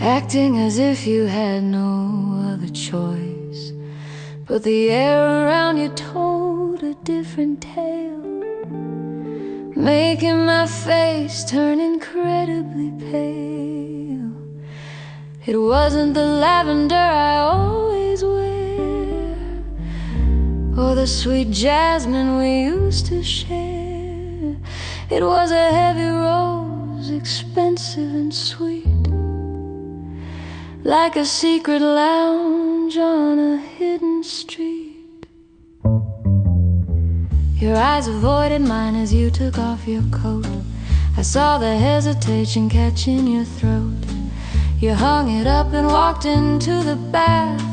Speaker 1: acting as if you had no other choice. But the air around you told a different tale, making my face turn incredibly pale. It wasn't the lavender I always wear, or the sweet jasmine we used to share. It was a heavy rose, expensive and sweet, like a secret lounge on a hidden street. Your eyes avoided mine as you took off your coat. I saw the hesitation catching your throat. You hung it up and walked into the bath,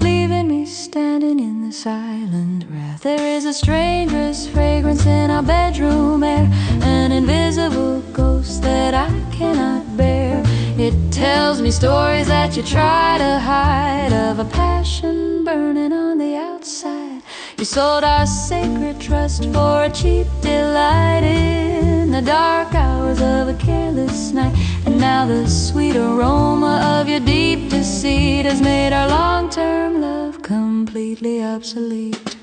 Speaker 1: leaving me standing in the silent wrath. There is a stranger's fragrance in our bedroom air, an invisible ghost that I cannot bear. It tells me stories that you try to hide, of a passion burning on the outside. You sold our sacred trust for a cheap delight in the dark hours of a careless night. And now the sweet aroma of your deep deceit has made our long-term love completely obsolete.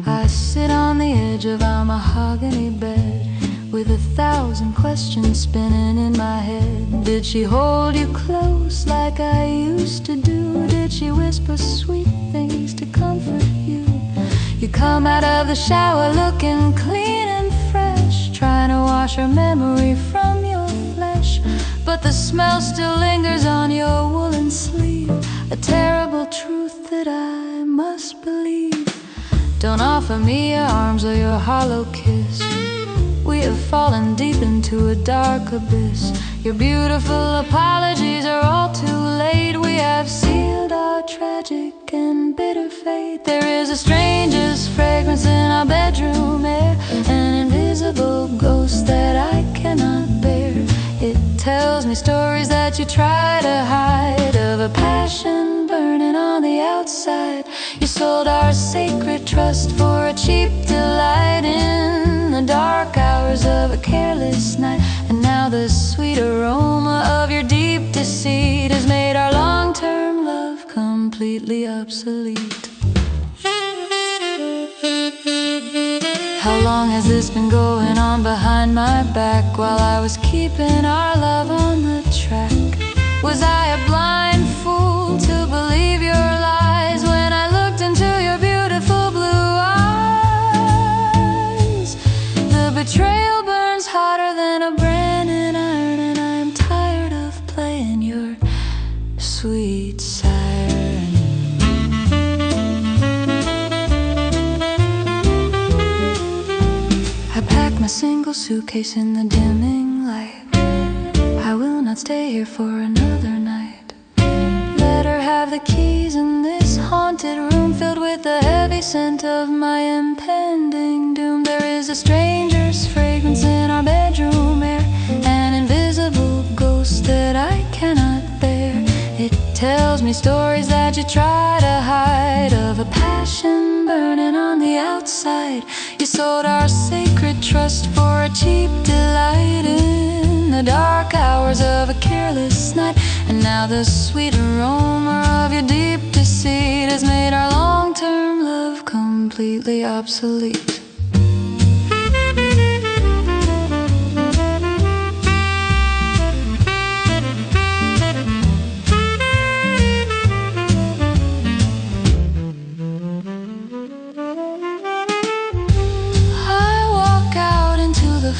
Speaker 1: I sit on the edge of our mahogany bed with 1,000 questions spinning in my head. Did she hold you close like I used to do? Did she whisper sweet things to comfort you? You come out of the shower looking clean and fresh, trying to wash her memory from your flesh. But the smell still lingers on your woolen sleeve, a terrible truth that I must believe. Don't offer me your arms or your hollow kiss. We have fallen deep into a dark abyss. Your beautiful apologies are all too late. We have sealed our tracks bitter fate. There is a strangest fragrance in our bedroom air, an invisible ghost that I cannot bear. It tells me stories that you try to hide, of a passion burning on the outside. You sold our sacred trust for a cheap delight in the dark hours of a careless night. And now the sweet aroma of your deep deceit has made our long-term love completely obsolete. How long has this been going on behind my back, while I was keeping our love on the track? Was I a blind fool to believe your lies when I looked into your beautiful blue eyes? The betrayal burns hotter than a branding iron, and I'm tired of playing your sweet siren. I pack my single suitcase in the dimming light. I will not stay here for another night. Let her have the keys in this haunted room, filled with the heavy scent of my impending doom. There is a stranger's fragrance in our bedroom air, an invisible ghost that I cannot bear. It tells me stories that you try to hide, of a passion burning on the outside. You sold our sacred trust for a cheap delight in the dark hours of a careless night. And now the sweet aroma of your deep deceit has made our long-term love completely obsolete.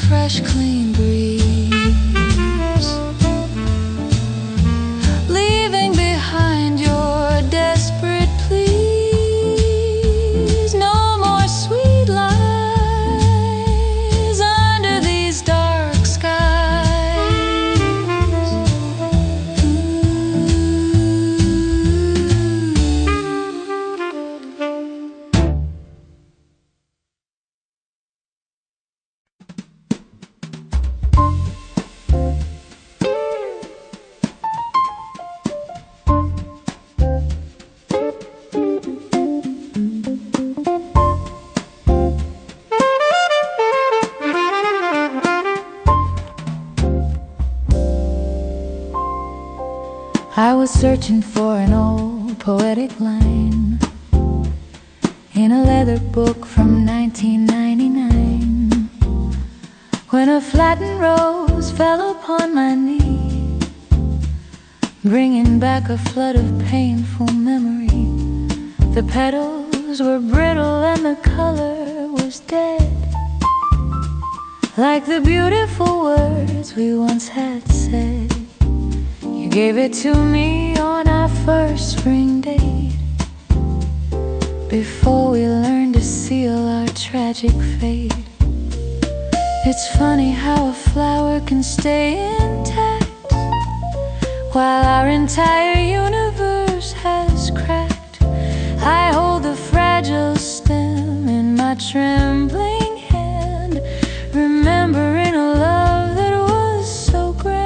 Speaker 1: Fresh, clean breeze, leaving behind your desperate pleas. No more sweet lies under these dark skies. I was searching for an old poetic line in a leather book from 1999, when a flattened rose fell upon my knee, bringing back a flood of painful memory. The petals were brittle and the color was dead, like the beautiful words we once had said. You gave it to me on our first spring date, before we learned to seal our tragic fate. It's funny how a flower can stay intact while our entire universe has cracked. I hold the fragile stem in my trembling hand, remembering a love that was so grand.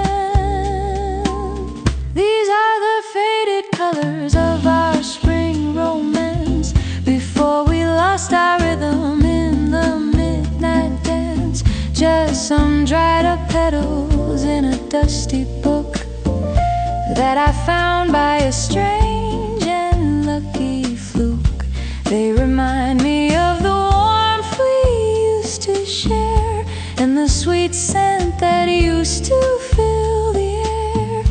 Speaker 1: These are the faded colors of our spring romance, before we lost our rhythm in the midnight dance. Just some dried up petals in a dusty book that I found by a strange and lucky fluke. They remind me of the warmth we used to share, and the sweet scent that used to fill the air.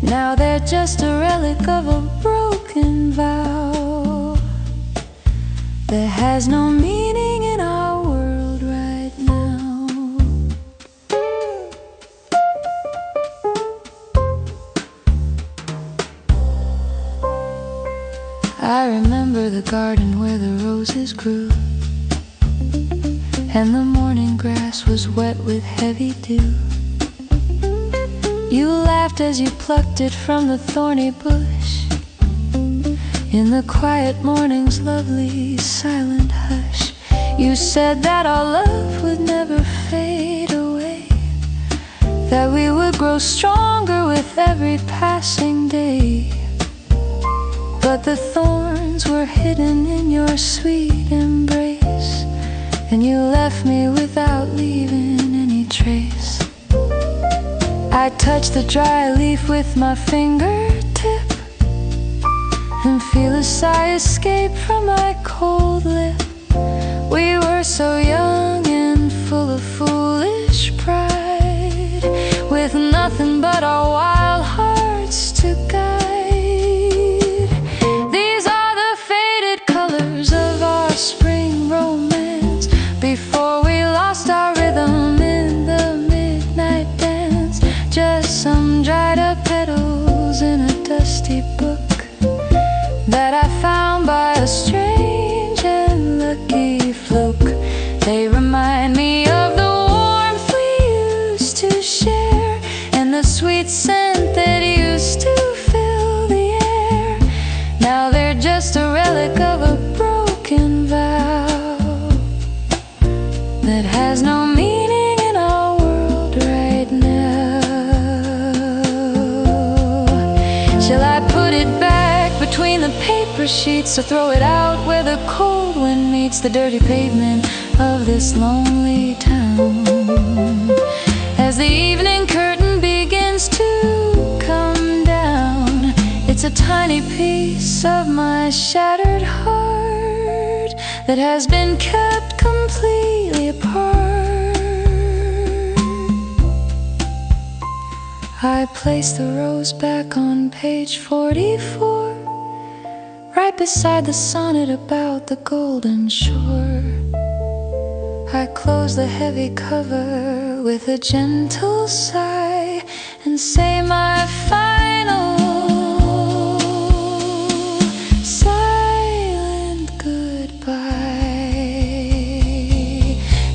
Speaker 1: Now they're just a relic of a broken vow that has no meaning in our world right now. I remember the garden where the roses grew, and the morning grass was wet with heavy dew. You laughed as you plucked it from the thorny bush.
Speaker 2: In the quiet morning's lovely silent hush, you said that our love would never fade away, that we would grow stronger with every passing day. But the thorns were hidden in your sweet embrace, and you left me without leaving any trace. I touched the dry leaf with my fingertip and feel a sigh escape from my cold lip. We were so young and full of foolish pride, with nothing but our wild hearts to guide. These are the faded colors of our spring romance, before we lost our rhythm in the midnight dance. Just some dried up petals in a dusty book that I found by a strange and lucky fluke. They remind me of the warmth we used to share, and the sweet scent that used to fill the air. Now they're just a relic of a broken vow that has no meaning in our world right now. Shall I put it back between the paper sheets, or throw it out where the cold wind meets the dirty pavement of this lonely town? As the evening curtain begins to come down, it's a tiny piece of my shattered heart that has been kept completely apart. I place the rose back on page 44, right beside the sonnet about the golden shore. I close the heavy cover with a gentle sigh and say my final silent goodbye.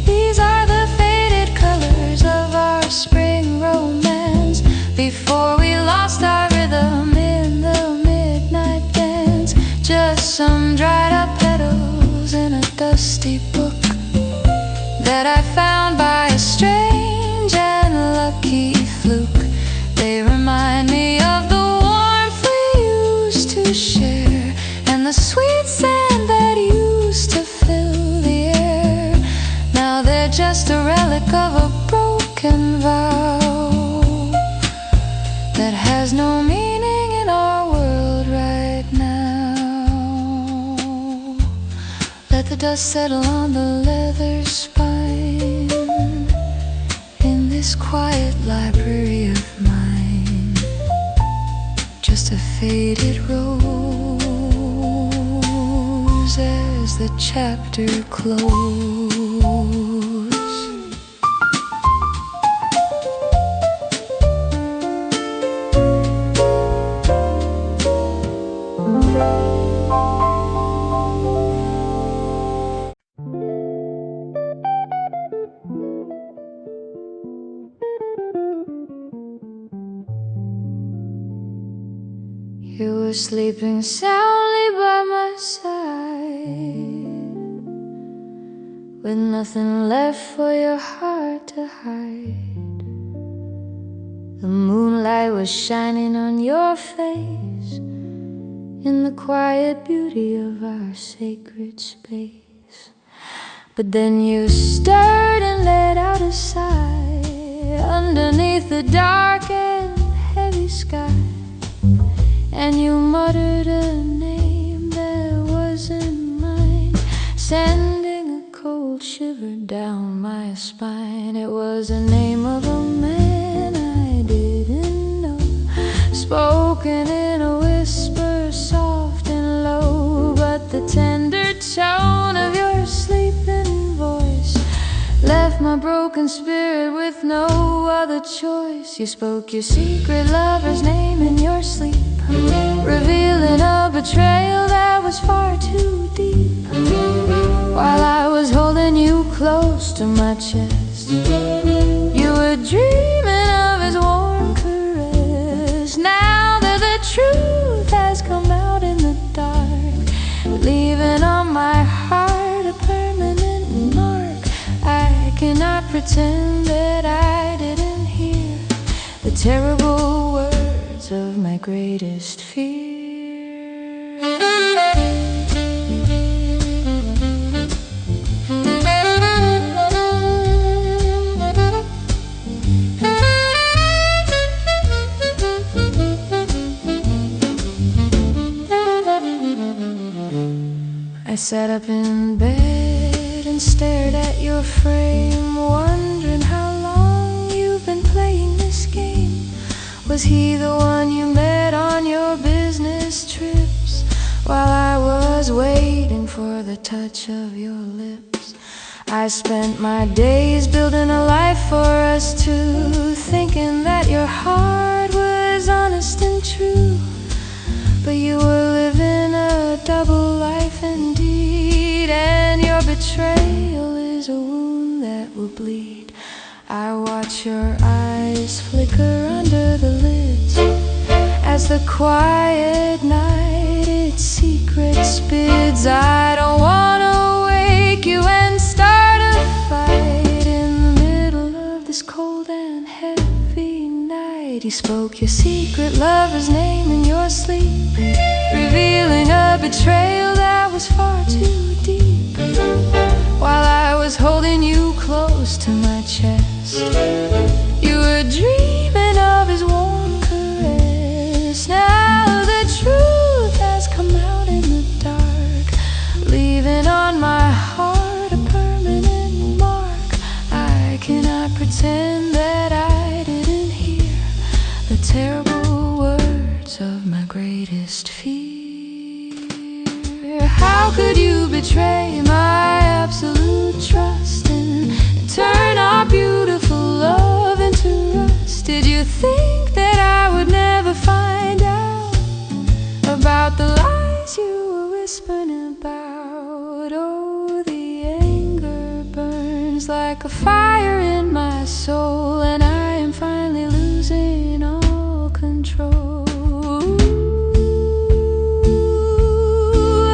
Speaker 2: These are the faded colors of our spring romance, before we lost our rhythm in the midnight dance. Just some dried up petals in a dusty book that I found by a strange and lucky fluke. They remind me of the warmth we used to share, and the sweet scent that used to fill the air. Now they're just a relic of a broken vow that has no meaning in our world right now. Let the dust settle on the leather spine in this quiet library of mine. Just a faded rose as the chapter closes. You were sleeping soundly by my side, with nothing left for your heart to hide. The moonlight was shining on your face in the quiet beauty of our sacred space. But then you stirred and let out a sigh underneath the dark and heavy sky, and you muttered a name that wasn't mine, sending a cold shiver down my spine. It was the name of a man I didn't know, spoken in a whisper, soft and low. But the tender tone of your sleeping voice left my broken spirit with no other choice. You spoke your secret lover's name in your sleep, revealing a betrayal that was far too deep. While I was holding you close to my chest, you were dreaming of his warm caress. Now that the truth has come out in the dark, pretend that I didn't hear the terrible words of my greatest fear. I sat up in bed and stared at your frame, wondering how long you've been playing this game. Was he the one you met on your business trips, while I was waiting for the touch of your lips? I spent my days building a life for us two, thinking that your heart was honest and true. But you were living a double life indeed, and your betrayal is a wound that will bleed. I watch your eyes flicker under the lids as the quiet night its secrets bids. I don't wanna wake you and start a fight in the middle of this cold and heavy night. You spoke your secret lover's name in your sleep, revealing a betrayal that was far too deep, while I was holding you close to my chest. You were dreaming of his warm caress. Now the truth has come out in the dark, leaving on my heart a permanent mark. I cannot pretend that I didn't hear the terrible words of my greatest fear. How could you betray my absolute trust and turn our beautiful love into rust? Did you think that I would never find out about the lies you were whispering about? Oh, the anger burns like a fire in my soul, and I am finally losing all control.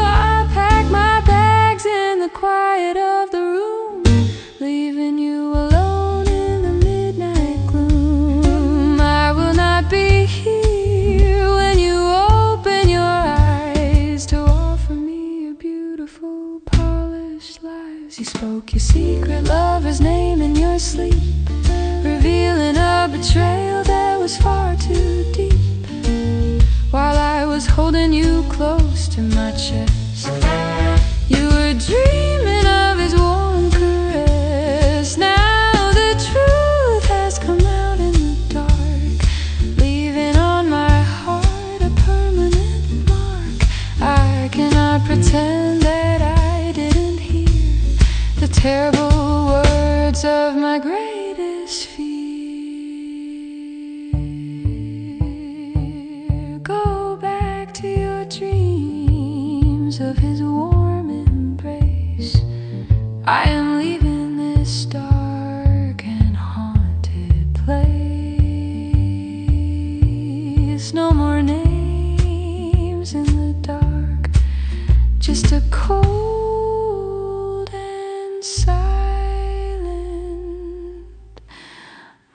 Speaker 2: I pack my bags in the quiet of the room, leaving you alone in the midnight gloom. I will not be here when you open your eyes to offer me your beautiful polished lies. You spoke your secret lover's name in your sleep, revealing a betrayal that was far too deep, while I was holding you close to my chest. You were dreaming of his warm caress. Now the truth has come out in the dark, leaving on my heart a permanent mark. I cannot pretend that I didn't hear the terrible words of my greatest fear. Go back to your dreams of his warm embrace. I am leaving this dark and haunted place. No more names in the dark, just a cold and silent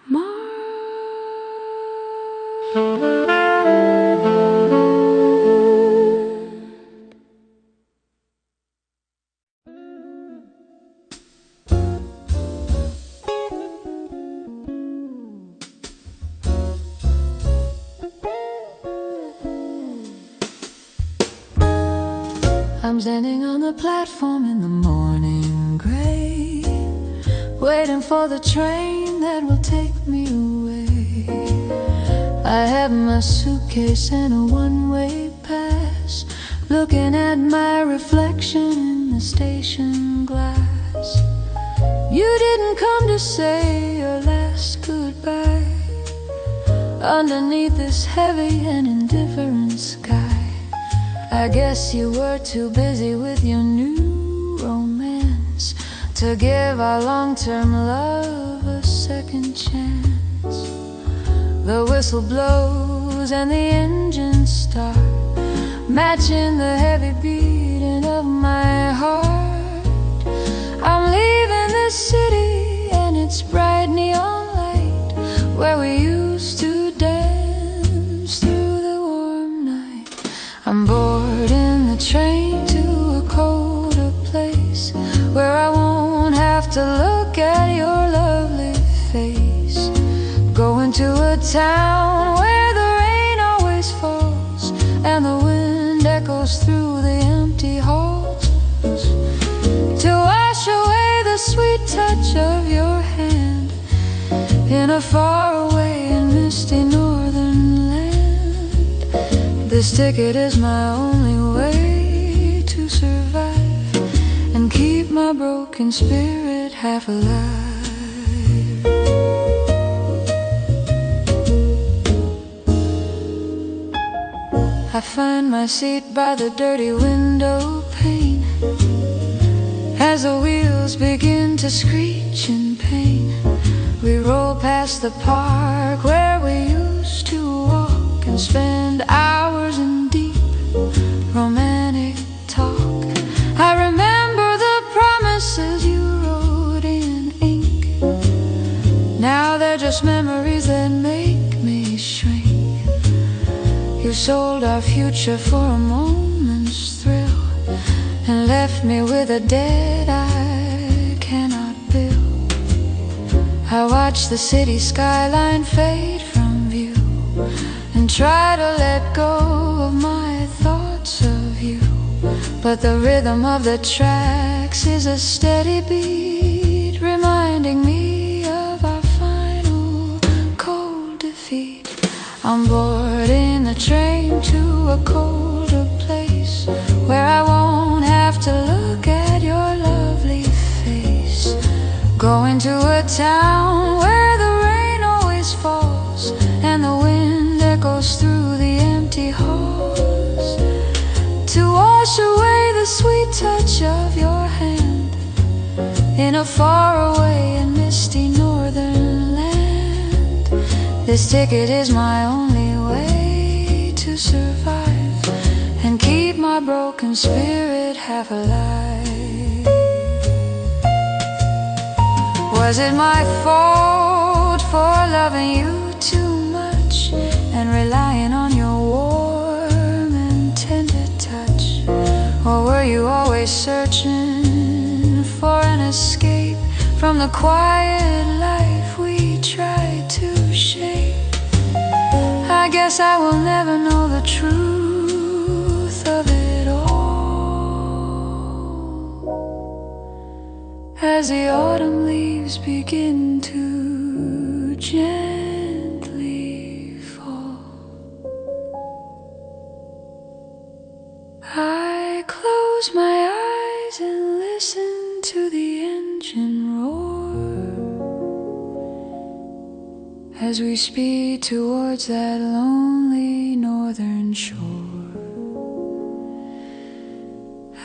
Speaker 2: mark. I'm standing on the platform in the morning gray, waiting for the train that will take me away. I have my suitcase and a one-way pass, looking at my reflection in the station glass. You didn't come to say your last goodbye underneath this heavy and indifferent sky. I guess you were too busy with your new romance to give our long-term love a second chance. The whistle blows and the engines start, matching the heavy beating of my heart. I'm leaving this city and it's to look at your lovely face. Going to a town where the rain always falls and the wind echoes through the empty halls, to wash away the sweet touch of your hand in a faraway and misty northern land. This ticket is my only way to survive and keep my broken spirit half alive. I find my seat by the dirty window pane as the wheels begin to screech in pain. We roll past the park where we used to walk and spend hours in deep romantic talk. I remember the promises you wrote in ink. Now they're just memories that make me shrink. You sold our future for a moment's thrill and left me with a debt I cannot bill. I watch the city skyline fade from view and try to let go of my thoughts of you, but the rhythm of the tracks is a steady beat, reminding me of our final cold defeat. I'm boarding the train to a colder place where I won't have to look at your lovely face. Going to a town where the rain always falls and the wind echoes through the empty halls, to wash away the sweet touch of your hand in a faraway and misty northern land. This ticket is my only way to survive and keep my broken spirit half alive. Was it my fault for loving you too much and relying on your warm and tender touch? Or were you always searching for an escape from the quiet life we tried to shape? I guess I will never know the truth of it all as the autumn leaves begin to gently fall. I close my eyes and listen to the engine roar as we speed towards that lonely northern shore.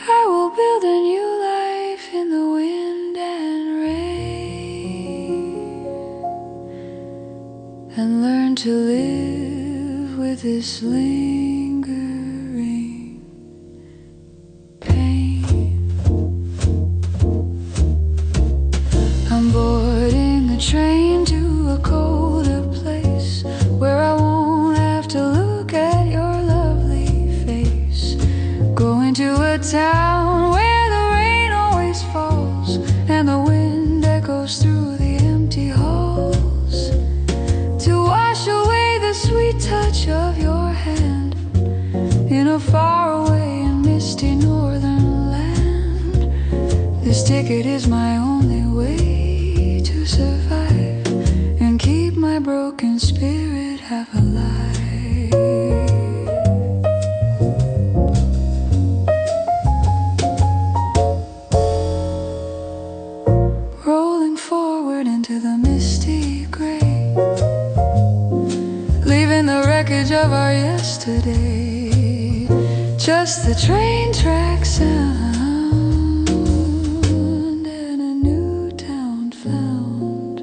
Speaker 2: I will build a new life in the wind and rain and learn to live with this lingering pain. I'm boarding a train to a colder place where I won't have to look at your lovely face. Going to a town where the rain always falls and the wind echoes through the empty halls, to wash away the sweet touch of your hand in a faraway and misty northern land. This ticket is my only way to survive and keep my broken spirit half alive. Rolling forward into the misty gray, leaving the wreckage of our yesterday, just the train track sound and a new town found.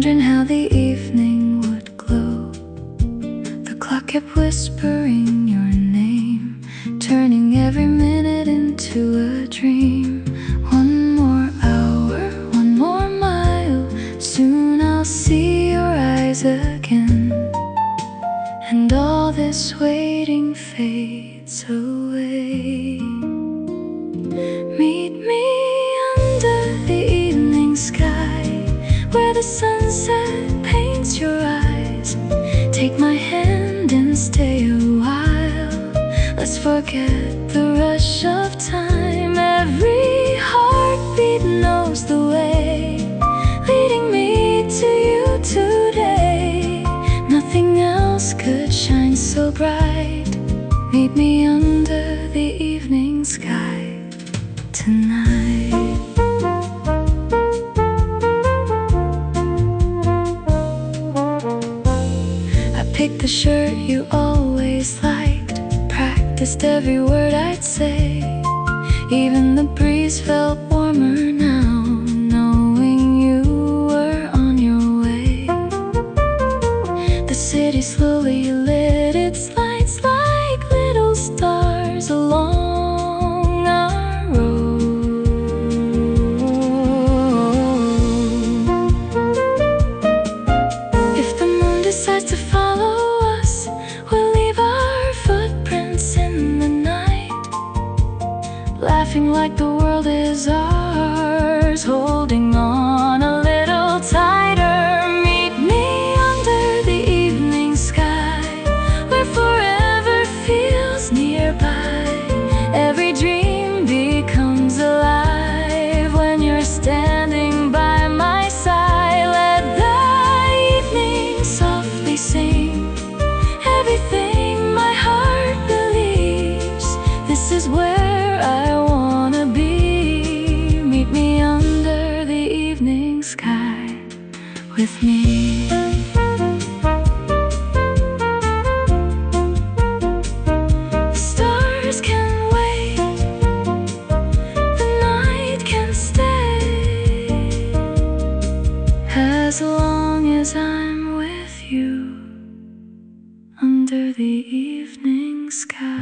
Speaker 1: wondering how the evening would glow. The clock kept whispering your name, turning every minute into a dream. One more hour, one more mile, soon I'll see your eyes again, and all this waiting fades away. Meet me under the evening sky, where the sunset paints your eyes. Take my hand and stay a while. Let's forget the rush of time. Every heartbeat knows the way, leading me to you today. Nothing else could shine so bright. Meet me under the evening sky tonight. I picked the shirt you always liked, practiced every word I'd say. Even the breeze felt warmer now, knowing you were on your way. The city slowly lit its lights like little stars along our road. If the moon decides to follow us, we'll leave our footprints in the night, laughing like the world is ours, holding on a little tighter. Meet me under the evening sky, where forever feels nearby. Every dream becomes alive when you're standing by my side. Let the evening softly sing everything my heart believes. This is where I wanna be. Meet me under the evening sky with me. Stars can wait, the night can stay, as long as I'm with you under the evening sky.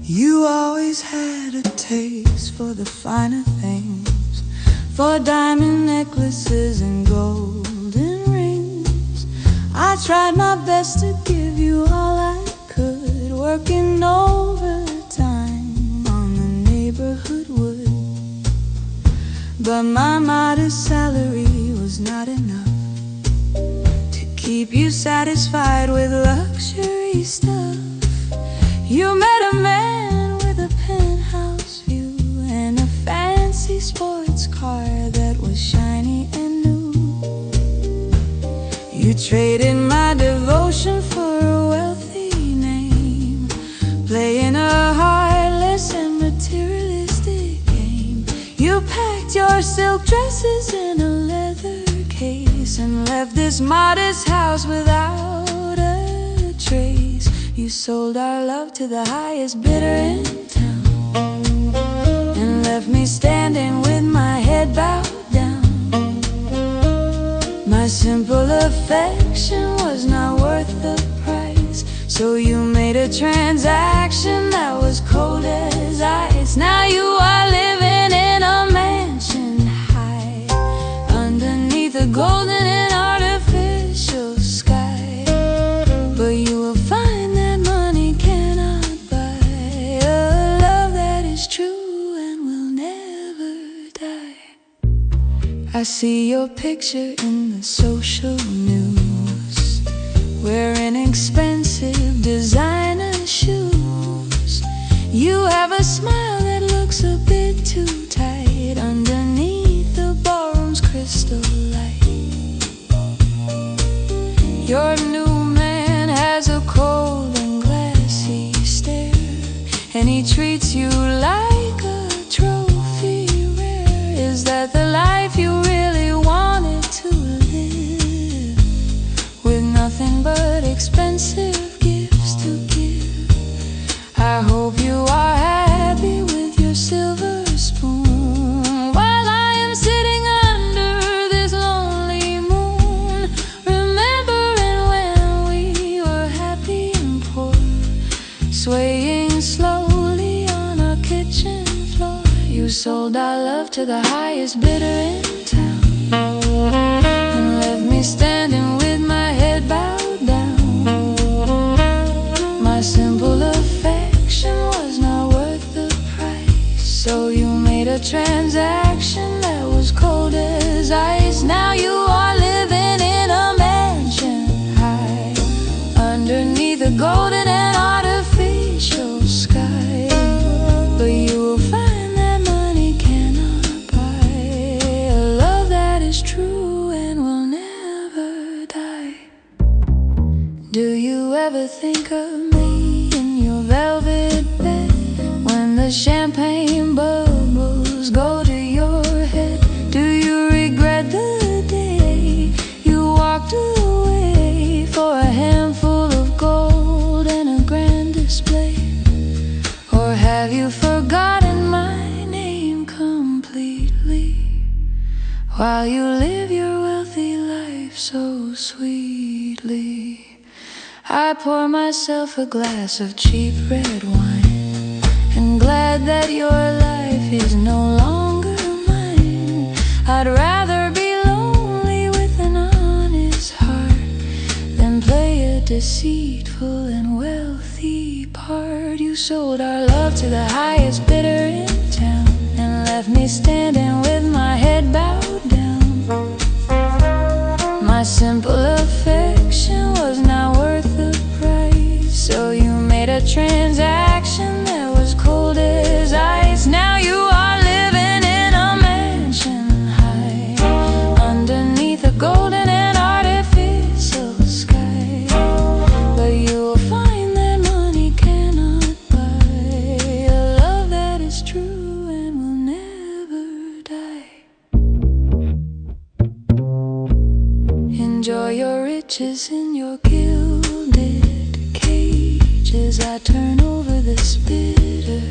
Speaker 2: You always had a taste for the finer things, for diamond necklaces and golden rings. I tried my best to give you all I could, working overtime on the neighborhood wood. But my modest salary was not enough to keep you satisfied with luxury stuff. You met a man with a penthouse view and a fancy sports car that was shiny and new. You traded my devotion for a wealthy name, playing a heartless and materialistic game. You packed your silk dresses in a leather case and left this modest house without a trace. You sold our love to the highest bidder in town and left me standing with my head bowed down. My simple affection was not worth the price, so you made a transaction that was cold as ice. Now you are living in a mansion high underneath a golden and artificial sky. But you will find that money cannot buy a love that is true and will never die. I see your picture in the social news, wearing expensive designer shoes. You have a smile that looks a bit too tight underneath the ballroom's crystal light. Your new man has a cold and glassy stare, and he treats you like a trophy rare. Is that the life love to the highest bidder in town, and left me standing with my head bowed down. My simple affection was not worth the price, so you made a transaction that was cold as ice. Now you are living in a mansion high underneath a golden and artificial sky, but you will find that money cannot buy a love that is true and will never die. Do you ever think of me in your velvet bed when the champagne bubbles go to your head? Do you regret the day you walked away for a handful of gold and a grand display? Or have you forgotten my name completely while you live your wealthy life so sweetly? I pour myself a glass of cheap red wine, and glad that your life is no longer mine. I'd rather be lonely with an honest heart than play a deceitful and wealthy part. You sold our love to the highest bidder in town, and left me standing with my head bowed down. My simple affection was not worth the price, so you made a transaction that was cold as ice. Now you are living in a mansion high underneath a golden and artificial sky, but you'll find that money cannot buy a love that is true and will never die. Enjoy your riches in your gilded cage as I turn over this bitter